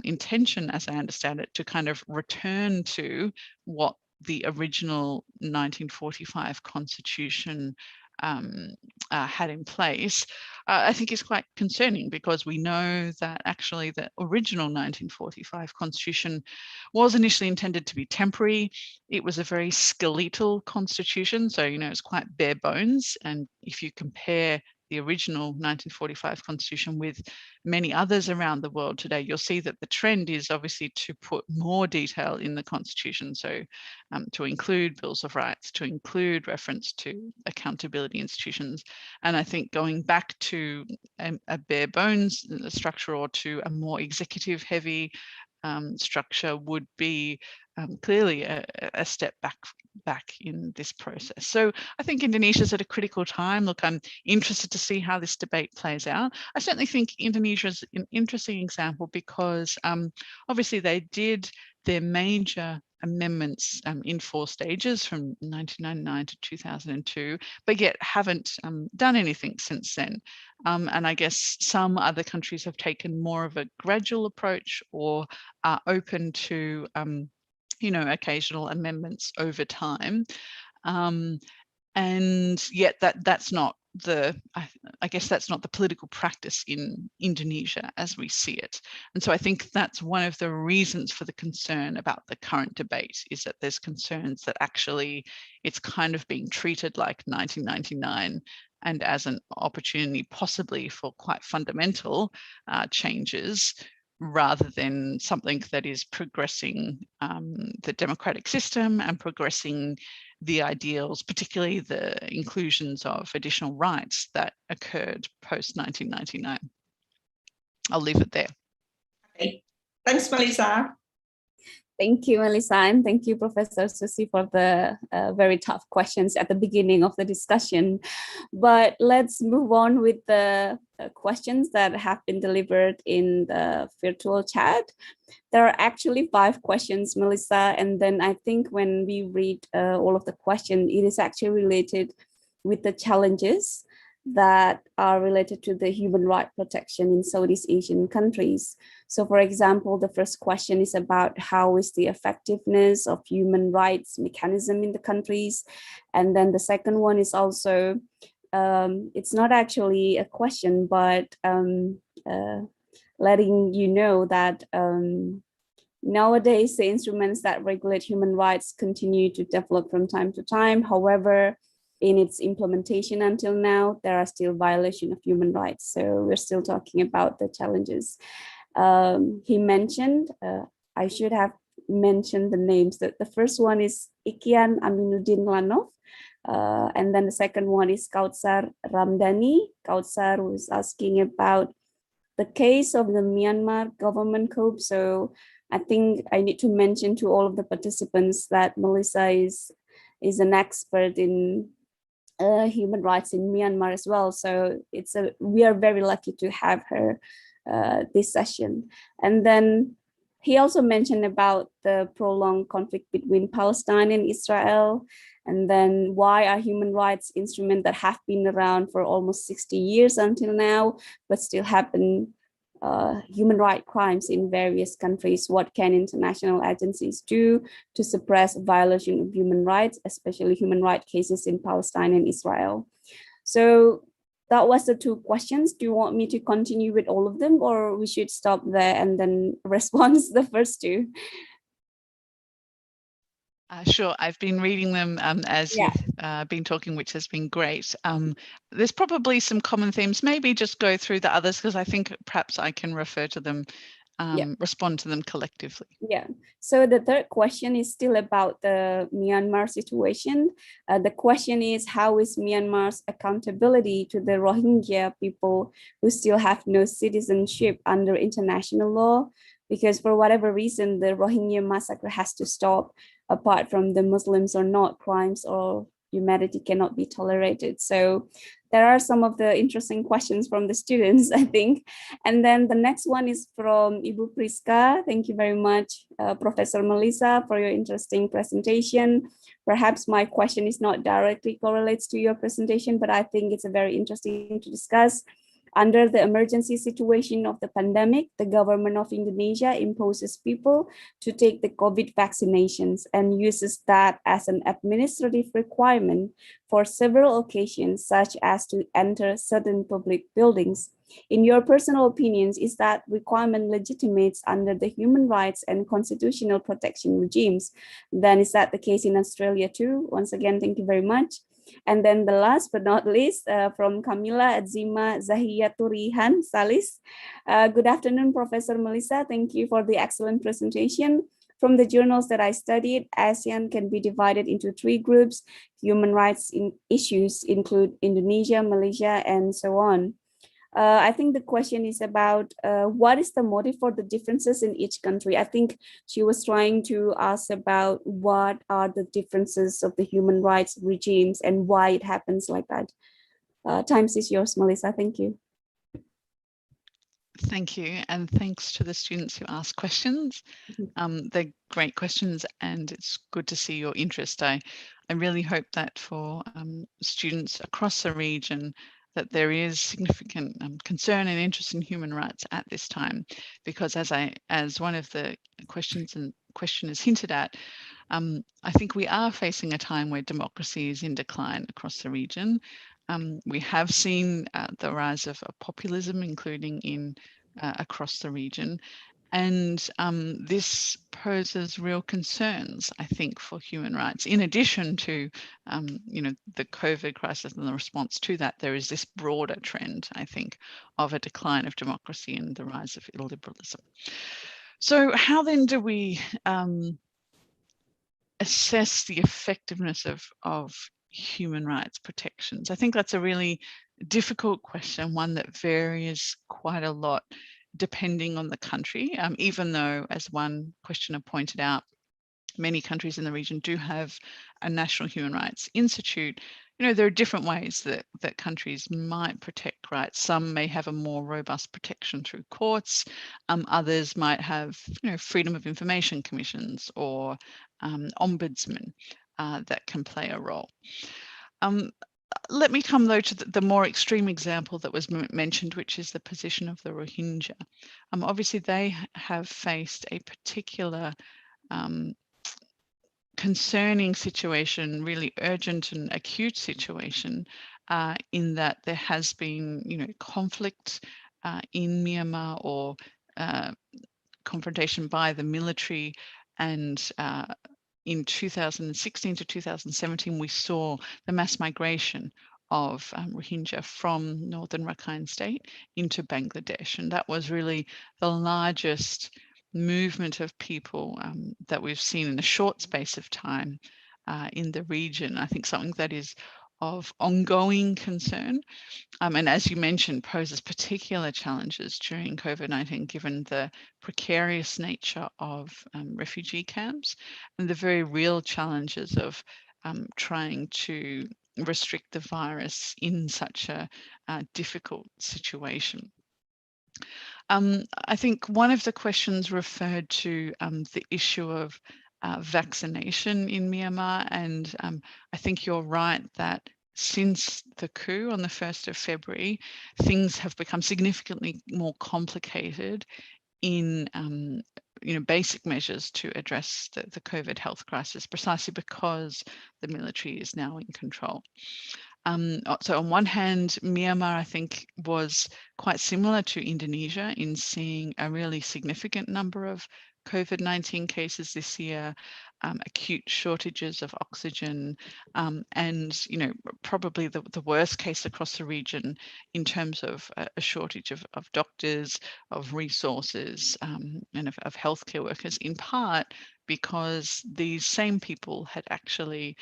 intention, as I understand it, to kind of return to what the original 1945 constitution had in place, I think is quite concerning, because we know that actually the original 1945 constitution was initially intended to be temporary. It was a very skeletal constitution, so it's quite bare bones. And if you compare the original 1945 constitution with many others around the world today, you'll see that the trend is obviously to put more detail in the constitution. So to include bills of rights, to include reference to accountability institutions. And I think going back to a bare bones structure, or to a more executive heavy structure, would be clearly a step back in this process. So I think Indonesia's at a critical time. Look, I'm interested to see how this debate plays out. I certainly think Indonesia is an interesting example, because obviously they did their major amendments in 4 stages from 1999 to 2002, but yet haven't done anything since then. And I guess some other countries have taken more of a gradual approach, or are open to occasional amendments over time, and yet that's not I guess that's not the political practice in Indonesia as we see it. And so I think that's one of the reasons for the concern about the current debate, is that there's concerns that actually it's kind of being treated like 1999, and as an opportunity possibly for quite fundamental changes, rather than something that is progressing the democratic system and progressing the ideals, particularly the inclusions of additional rights that occurred post 1999. I'll leave it there. Okay. Thanks, Melissa. Thank you, Melissa, and thank you, Professor Susi, for the very tough questions at the beginning of the discussion. But let's move on with the questions that have been delivered in the virtual chat. There are actually 5 questions, Melissa, and then I think when we read all of the questions, it is actually related with the challenges that are related to the human rights protection in Southeast Asian countries. So for example, the first question is about how is the effectiveness of human rights mechanism in the countries. And then the second one is also, it's not actually a question, but letting you know that nowadays the instruments that regulate human rights continue to develop from time to time. However, in its implementation until now, there are still violations of human rights. So we're still talking about the challenges. He mentioned, I should have mentioned the names. The first one is Ikian Aminuddin Lanov. And then the second one is Kautsar Ramdhani. Kautsar was asking about the case of the Myanmar government coup. So I think I need to mention to all of the participants that Melissa is an expert in human rights in Myanmar as well. So we are very lucky to have her this session. And then he also mentioned about the prolonged conflict between Palestine and Israel, and then why are human rights instruments that have been around for almost 60 years until now, but still happen human rights crimes in various countries. What can international agencies do to suppress violation of human rights, especially human rights cases in Palestine and Israel? So that was the two questions. Do you want me to continue with all of them, or we should stop there and then respond to the first two? Sure, I've been reading them as you've been talking, which has been great. There's probably some common themes. Maybe just go through the others, because I think perhaps I can refer to them, respond to them collectively. Yeah, so the third question is still about the Myanmar situation. The question is, how is Myanmar's accountability to the Rohingya people who still have no citizenship under international law? Because for whatever reason, the Rohingya massacre has to stop. Apart from the Muslims or not, crimes or humanity cannot be tolerated. So there are some of the interesting questions from the students, I think. And then the next one is from Ibu Priska. Thank you very much, Professor Melissa, for your interesting presentation. Perhaps my question is not directly correlates to your presentation, but I think it's a very interesting to discuss. Under the emergency situation of the pandemic, the government of Indonesia imposes people to take the COVID vaccinations and uses that as an administrative requirement for several occasions, such as to enter certain public buildings. In your personal opinions, is that requirement legitimate under the human rights and constitutional protection regimes? Then is that the case in Australia too? Once again, thank you very much. And then the last but not least, from Camila Adzima Zahiyaturihan Salis. Good afternoon, Professor Melissa. Thank you for the excellent presentation. From the journals that I studied, ASEAN can be divided into 3 groups. Human rights issues include Indonesia, Malaysia, and so on. I think the question is about what is the motive for the differences in each country? I think she was trying to ask about what are the differences of the human rights regimes and why it happens like that. Times is yours, Melissa. Thank you. Thank you, and thanks to the students who asked questions. They're great questions, and it's good to see your interest. I really hope that for students across the region, that there is significant concern and interest in human rights at this time, because as one of the questioners hinted at, I think we are facing a time where democracy is in decline across the region. We have seen the rise of populism, including in across the region. And this poses real concerns, I think, for human rights. In addition to, the COVID crisis and the response to that, there is this broader trend, I think, of a decline of democracy and the rise of illiberalism. So how then do we assess the effectiveness of human rights protections? I think that's a really difficult question, one that varies quite a lot depending on the country, even though, as one questioner pointed out, many countries in the region do have a National Human Rights Institute. There are different ways that countries might protect rights. Some may have a more robust protection through courts. Others might have, freedom of information commissions or ombudsmen that can play a role. Let me come, though, to the more extreme example that was mentioned, which is the position of the Rohingya. Obviously, they have faced a particular concerning situation, really urgent and acute situation, in that there has been, conflict in Myanmar or confrontation by the military, and in 2016 to 2017, we saw the mass migration of Rohingya from northern Rakhine State into Bangladesh. And that was really the largest movement of people that we've seen in a short space of time in the region. I think something that is of ongoing concern, and as you mentioned, poses particular challenges during COVID-19, given the precarious nature of refugee camps and the very real challenges of trying to restrict the virus in such a difficult situation. I think one of the questions referred to the issue of vaccination in Myanmar, and I think you're right that since the coup on the 1st of February, things have become significantly more complicated in basic measures to address the COVID health crisis, precisely because the military is now in control. So on one hand, Myanmar, I think, was quite similar to Indonesia in seeing a really significant number of COVID-19 cases this year, acute shortages of oxygen, and probably the worst case across the region in terms of a shortage of doctors, of resources, and of healthcare workers, in part because these same people had actually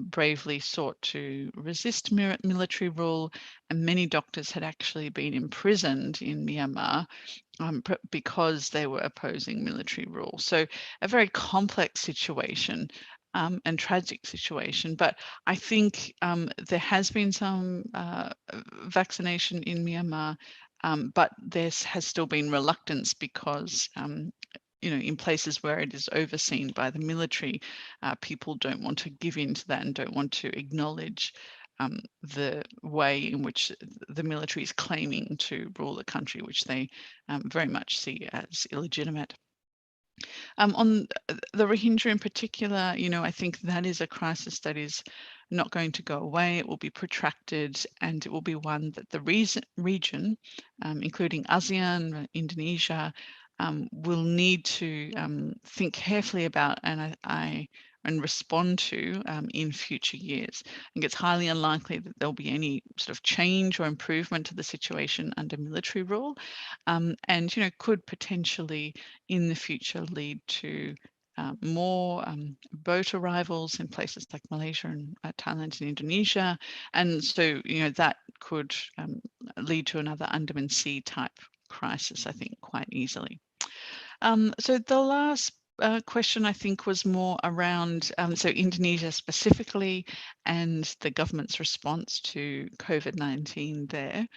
bravely sought to resist military rule, and many doctors had actually been imprisoned in Myanmar because they were opposing military rule. So a very complex situation and tragic situation. But I think there has been some vaccination in Myanmar, but there has still been reluctance because in places where it is overseen by the military, people don't want to give in to that and don't want to acknowledge the way in which the military is claiming to rule the country, which they very much see as illegitimate. On the Rohingya in particular, I think that is a crisis that is not going to go away. It will be protracted, and it will be one that the region, including ASEAN, Indonesia, will need to think carefully about and respond to in future years. I think it's highly unlikely that there'll be any sort of change or improvement to the situation under military rule, and could potentially in the future lead to more boat arrivals in places like Malaysia and Thailand and Indonesia, and so that could lead to another Andaman Sea type crisis, I think, quite easily. So the last question, I think, was more around so Indonesia specifically and the government's response to COVID-19 there.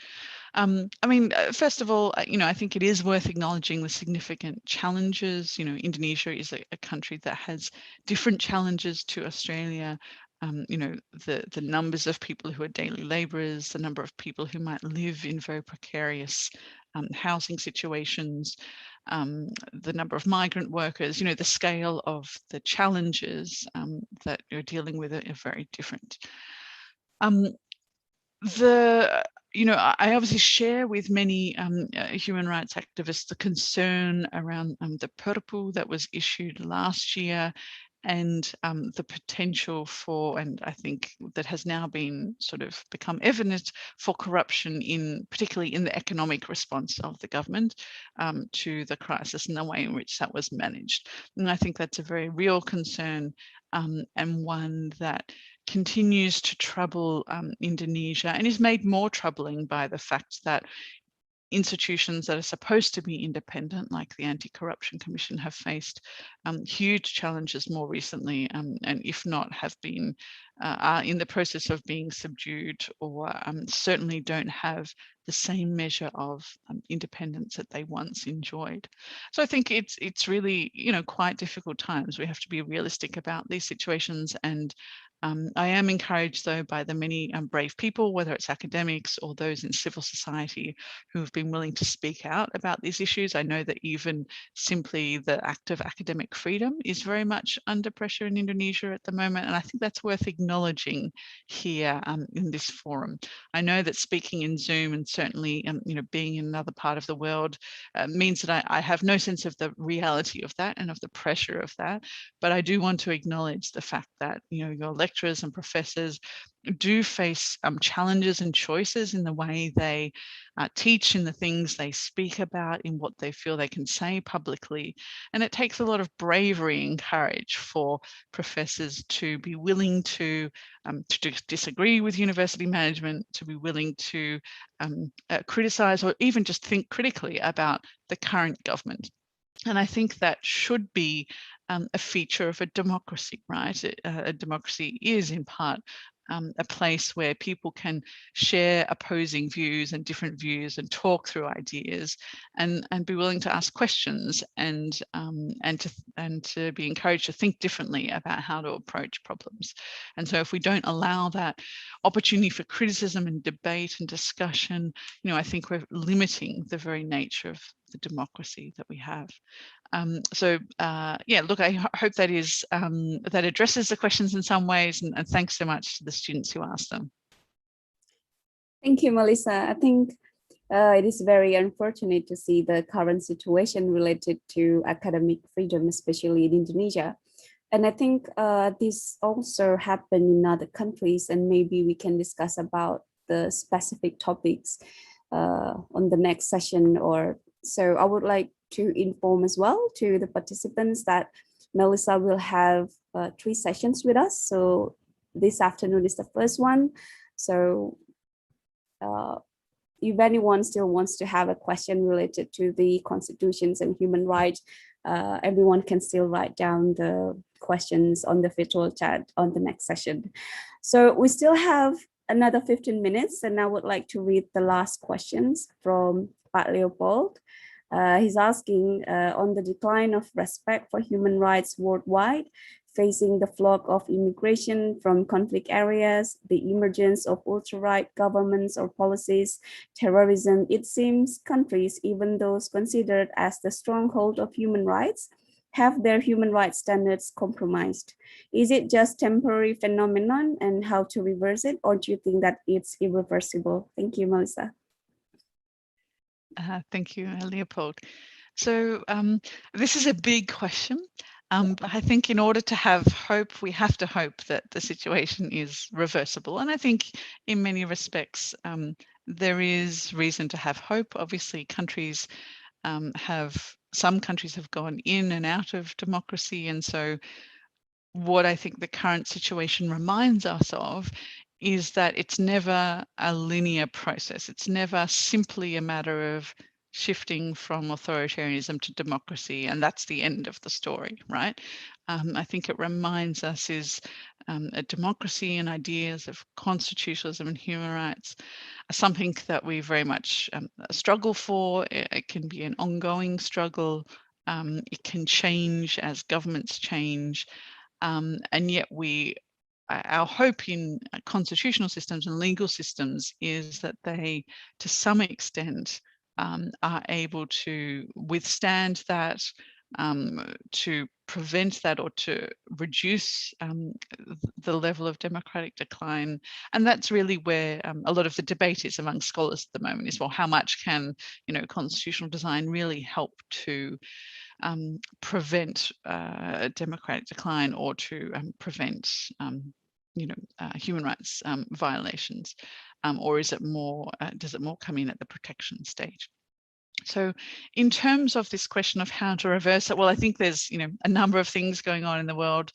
I mean, first of all, I think it is worth acknowledging the significant challenges. Indonesia is a country that has different challenges to Australia. The numbers of people who are daily labourers, the number of people who might live in very precarious housing situations, the number of migrant workers, the scale of the challenges that you're dealing with are very different. I obviously share with many human rights activists the concern around the Perpu that was issued last year, and the potential for, and I think that has now been sort of become evident, for corruption particularly in the economic response of the government to the crisis and the way in which that was managed. And I think that's a very real concern, and one that continues to trouble Indonesia, and is made more troubling by the fact that institutions that are supposed to be independent, like the Anti-Corruption Commission, have faced huge challenges more recently, and if not, have been are in the process of being subdued, or certainly don't have the same measure of independence that they once enjoyed. So I think it's really quite difficult times. We have to be realistic about these situations, and I am encouraged, though, by the many brave people, whether it's academics or those in civil society, who have been willing to speak out about these issues. I know that even simply the act of academic freedom is very much under pressure in Indonesia at the moment, and I think that's worth acknowledging here in this forum. I know that speaking in Zoom, and certainly being in another part of the world, means that I have no sense of the reality of that and of the pressure of that, but I do want to acknowledge the fact that your lecturers and professors do face challenges and choices in the way they teach, in the things they speak about, in what they feel they can say publicly. And it takes a lot of bravery and courage for professors to be willing to disagree with university management, to be willing to criticize, or even just think critically about the current government. And I think that should be a feature of a democracy, right? A democracy is in part a place where people can share opposing views and different views and talk through ideas, and be willing to ask questions, and to be encouraged to think differently about how to approach problems. And so if we don't allow that opportunity for criticism and debate and discussion, I think we're limiting the very nature of the democracy that we have. Yeah, look, I hope that is that addresses the questions in some ways, and thanks so much to the students who asked them. Thank you, Melissa. I think it is very unfortunate to see the current situation related to academic freedom, especially in Indonesia. And I think this also happened in other countries, and maybe we can discuss about the specific topics on the next session. Or so I would like to inform as well to the participants that Melissa will have 3 sessions with us. So this afternoon is the first one. So if anyone still wants to have a question related to the constitutions and human rights, everyone can still write down the questions on the virtual chat on the next session. So we still have another 15 minutes, and I would like to read the last questions from Pak Leopold. He's asking on the decline of respect for human rights worldwide, facing the flood of immigration from conflict areas, the emergence of ultra-right governments or policies, terrorism, it seems countries, even those considered as the stronghold of human rights, have their human rights standards compromised. Is it just temporary phenomenon, and how to reverse it, or do you think that it's irreversible? Thank you, Melissa. Thank you, Leopold. So this is a big question. But I think in order to have hope, we have to hope that the situation is reversible. And I think in many respects, there is reason to have hope. Obviously, some countries have gone in and out of democracy. And so what I think the current situation reminds us of is that it's never a linear process. It's never simply a matter of shifting from authoritarianism to democracy, and that's the end of the story, right? I think it reminds us is a democracy and ideas of constitutionalism and human rights are something that we very much struggle for. It can be an ongoing struggle. It can change as governments change, and yet our hope in constitutional systems and legal systems is that they, to some extent, are able to withstand that, to prevent that, or to reduce the level of democratic decline. And that's really where a lot of the debate is among scholars at the moment, is, well, how much can constitutional design really help to prevent democratic decline, or to prevent human rights violations, or is it more? Does it more come in at the protection stage? So, in terms of this question of how to reverse it, well, I think there's a number of things going on in the world.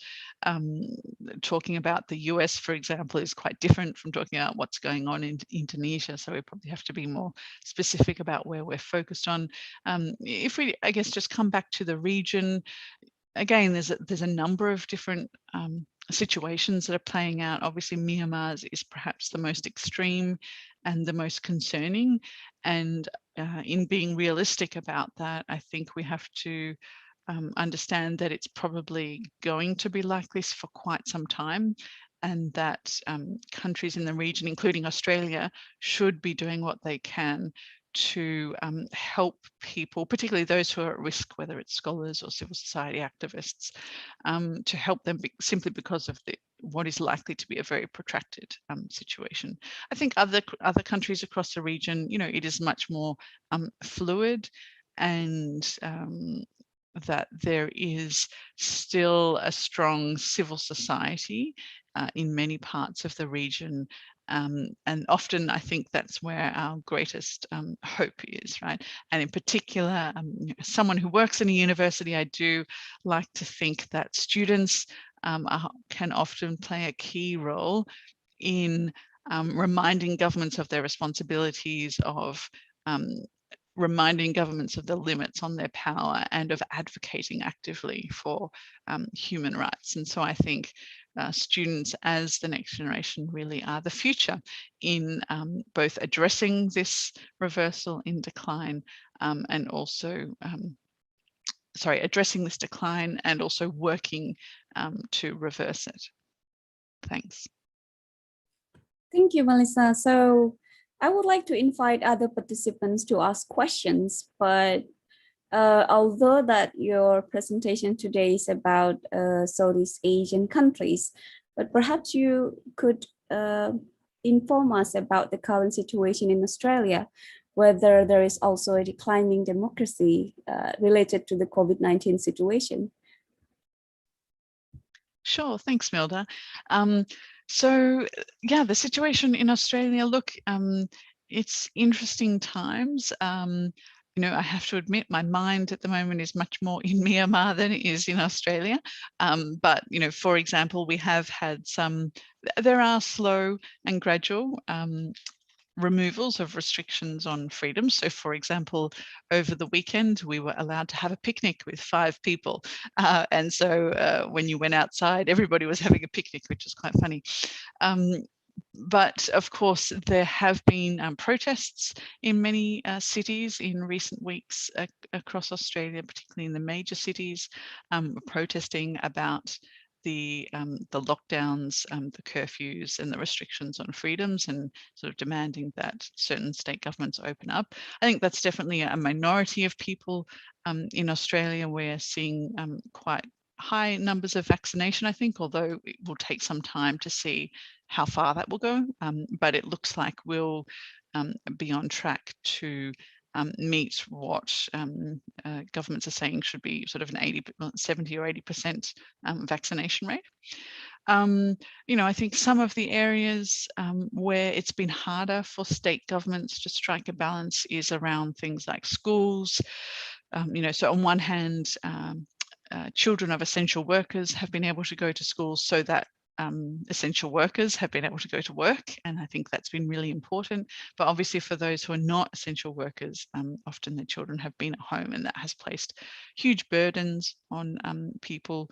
Talking about the US, for example, is quite different from talking about what's going on in Indonesia. So we probably have to be more specific about where we're focused on. If we, I guess, just come back to the region, again, there's a number of different situations that are playing out. Obviously, Myanmar is perhaps the most extreme and the most concerning. And in being realistic about that, I think we have to understand that it's probably going to be like this for quite some time, and that countries in the region, including Australia, should be doing what they can to help people, particularly those who are at risk, whether it's scholars or civil society activists, to help them simply because of what is likely to be a very protracted situation. I think other countries across the region, it is much more fluid, and that there is still a strong civil society in many parts of the region. And often I think that's where our greatest hope is, right? And in particular, someone who works in a university, I do like to think that students can often play a key role in reminding governments of their responsibilities, of reminding governments of the limits on their power, and of advocating actively for human rights. And so I think students as the next generation really are the future in both addressing this reversal in decline and also addressing this decline and also working to reverse it. Thanks. Thank you, Melissa. So I would like to invite other participants to ask questions, but although that your presentation today is about Southeast Asian countries, but perhaps you could inform us about the current situation in Australia, whether there is also a declining democracy related to the COVID-19 situation. Sure, thanks, Milda. So yeah, the situation in Australia, look, it's interesting times. You know, I have to admit my mind at the moment is much more in Myanmar than it is in Australia. But, you know, for example, we have had there are slow and gradual removals of restrictions on freedom. So, for example, over the weekend, we were allowed to have a picnic with 5 people. And so when you went outside, everybody was having a picnic, which is quite funny. But of course, there have been protests in many cities in recent weeks across Australia, particularly in the major cities, protesting about the lockdowns, the curfews and the restrictions on freedoms, and sort of demanding that certain state governments open up. I think that's definitely a minority of people in Australia. We're seeing quite high numbers of vaccination, I think, although it will take some time to see how far that will go. But it looks like we'll be on track to meet what governments are saying should be sort of an 70 or 80% vaccination rate. You know, I think some of the areas where it's been harder for state governments to strike a balance is around things like schools. You know, so on one hand, children of essential workers have been able to go to schools so that essential workers have been able to go to work, and I think that's been really important. But obviously for those who are not essential workers, often their children have been at home, and that has placed huge burdens on people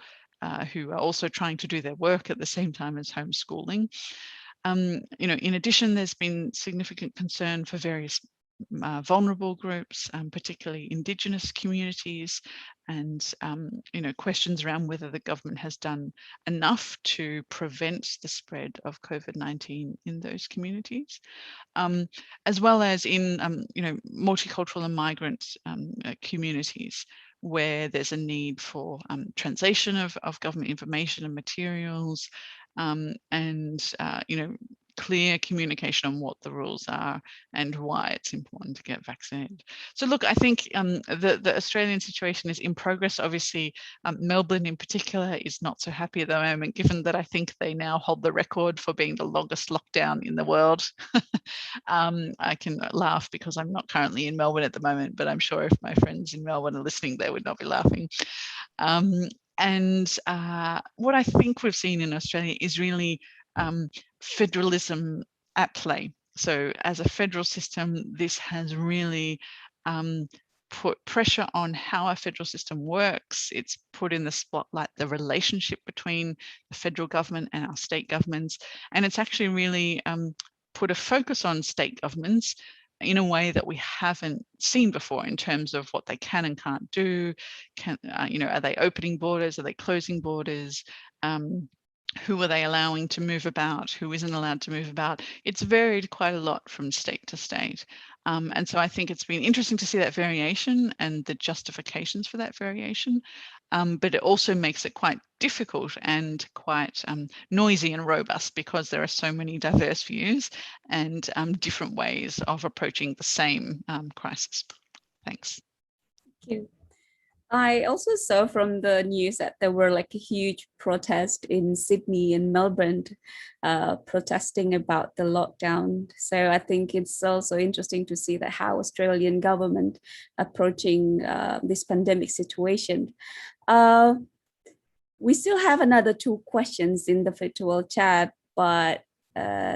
who are also trying to do their work at the same time as homeschooling. You know, in addition, there's been significant concern for various vulnerable groups, particularly Indigenous communities, and you know, questions around whether the government has done enough to prevent the spread of COVID-19 in those communities, as well as in you know, multicultural and migrant communities, where there's a need for translation of government information and materials, and you know, clear communication on what the rules are and why it's important to get vaccinated. So look, I think the Australian situation is in progress. Obviously, Melbourne in particular is not so happy at the moment, given that I think they now hold the record for being the longest lockdown in the world. I can laugh because I'm not currently in Melbourne at the moment, but I'm sure if my friends in Melbourne are listening, they would not be laughing. And what I think we've seen in Australia is really federalism at play. So as a federal system, this has really put pressure on how our federal system works. It's put in the spotlight the relationship between the federal government and our state governments. And it's actually really put a focus on state governments in a way that we haven't seen before, in terms of what they can and can't do. You know, are they opening borders? Are they closing borders? Who are they allowing to move about? Who isn't allowed to move about? It's varied quite a lot from state to state. And so I think it's been interesting to see that variation and the justifications for that variation. But it also makes it quite difficult and quite noisy and robust, because there are so many diverse views and different ways of approaching the same crisis. Thanks. Thank you. I also saw from the news that there were like a huge protest in Sydney and Melbourne protesting about the lockdown. So I think it's also interesting to see that how Australian government approaching this pandemic situation. We still have another 2 questions in the virtual chat, but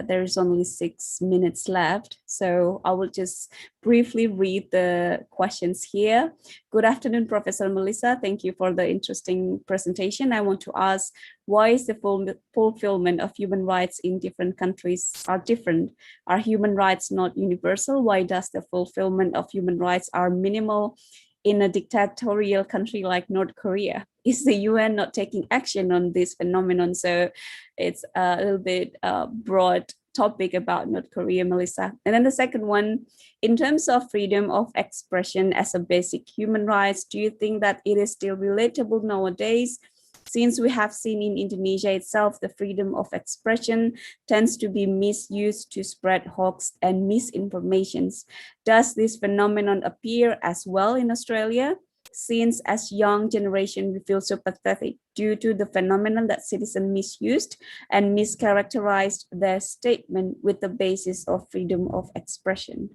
there's only 6 minutes left. So I will just briefly read the questions here. Good afternoon, Professor Melissa. Thank you for the interesting presentation. I want to ask, why is the fulfillment of human rights in different countries are different? Are human rights not universal? Why does the fulfillment of human rights are minimal in a dictatorial country like North Korea? Is the UN not taking action on this phenomenon? So it's a little bit broad topic about North Korea, Melissa. And then the second one, in terms of freedom of expression as a basic human rights, do you think that it is still relatable nowadays? Since we have seen in Indonesia itself, the freedom of expression tends to be misused to spread hoax and misinformations. Does this phenomenon appear as well in Australia? Since as young generation, we feel so pathetic due to the phenomenon that citizens misused and mischaracterized their statement with the basis of freedom of expression.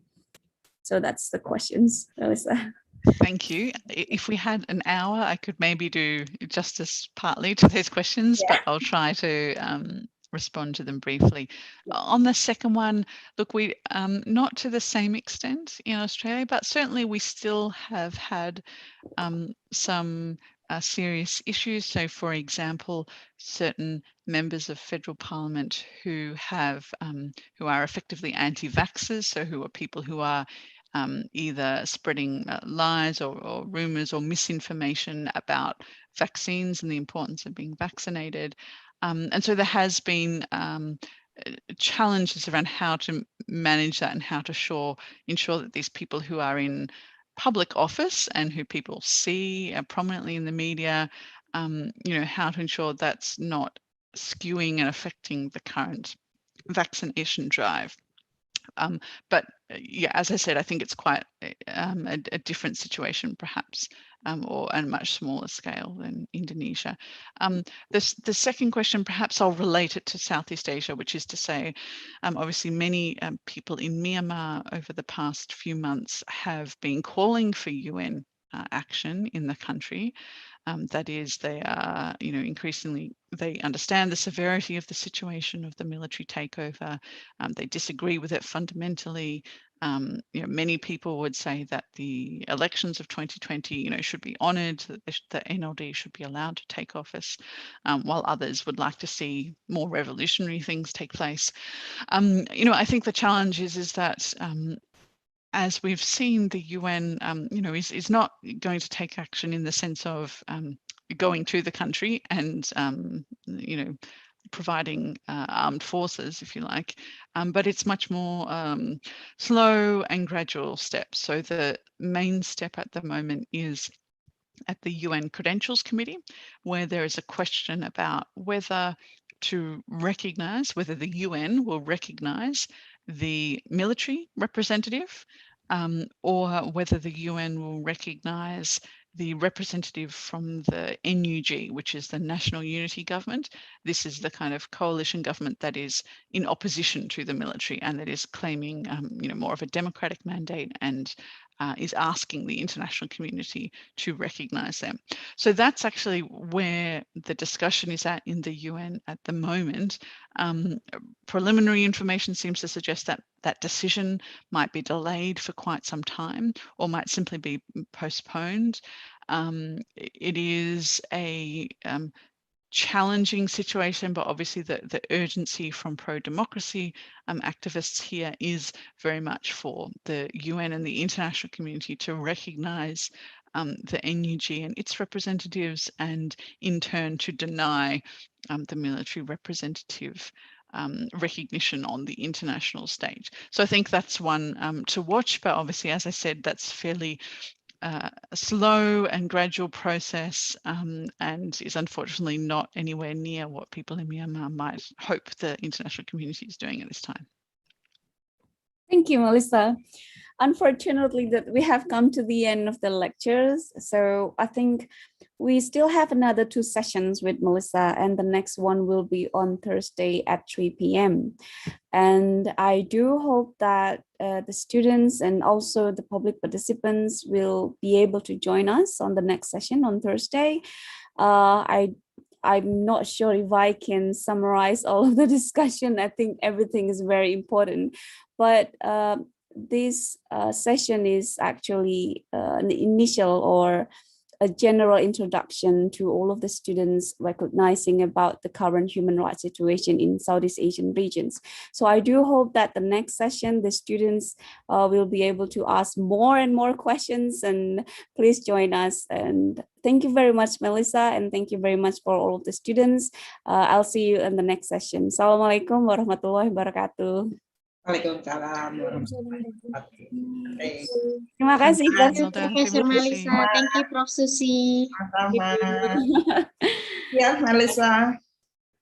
So that's the questions, Melissa. Thank you. If we had an hour, I could maybe do justice partly to those questions, but I'll try to respond to them briefly. On the second one, look, we not to the same extent in Australia, but certainly we still have had some serious issues. So, for example, certain members of federal parliament who are effectively anti-vaxxers, so who are people who are either spreading lies or rumours or misinformation about vaccines and the importance of being vaccinated. And so there has been challenges around how to manage that and how to ensure that these people who are in public office and who people see prominently in the media, how to ensure that's not skewing and affecting the current vaccination drive. But yeah, as I said, I think it's quite a different situation, perhaps, or a much smaller scale than Indonesia. The second question, perhaps I'll relate it to Southeast Asia, which is to say, obviously many people in Myanmar over the past few months have been calling for UN action in the country. That is, they are, increasingly, they understand the severity of the situation of the military takeover. They disagree with it fundamentally. Many people would say that the elections of 2020, should be honoured, that the NLD should be allowed to take office, while others would like to see more revolutionary things take place. I think the challenge is that as we've seen, the UN, is not going to take action in the sense of going to the country and, providing armed forces, if you like, but it's much more slow and gradual steps. So the main step at the moment is at the UN Credentials Committee, where there is a question about whether the UN will recognise the military representative, or whether the UN will recognise the representative from the NUG, which is the National Unity Government. This is the kind of coalition government that is in opposition to the military and that is claiming, more of a democratic mandate and is asking the international community to recognise them. So that's actually where the discussion is at in the UN at the moment. Preliminary information seems to suggest that that decision might be delayed for quite some time or might simply be postponed. It is a challenging situation, but obviously the urgency from pro-democracy activists here is very much for the UN and the international community to recognise the NUG and its representatives, and in turn to deny the military representative recognition on the international stage. So I think that's one to watch, but obviously, as I said, that's fairly a slow and gradual process, and is unfortunately not anywhere near what people in Myanmar might hope the international community is doing at this time. Thank you, Melissa. Unfortunately, that we have come to the end of the lectures, so I think we still have another 2 sessions with Melissa, and the next one will be on Thursday at 3 p.m. And I do hope that the students and also the public participants will be able to join us on the next session on Thursday. I'm not sure if I can summarize all of the discussion. I think everything is very important, but this session is actually an initial or a general introduction to all of the students, recognizing about the current human rights situation in Southeast Asian regions. So I do hope that the next session, the students will be able to ask more and more questions, and please join us. And thank you very much, Melissa, and thank you very much for all of the students. I'll see you in the next session. Assalamualaikum warahmatullahi wabarakatuh. Waalaikumsalam. Terima kasih, Prof. Profesor Melissa. Thank you, Prof. Susi. Sama-sama. Ya, Melissa.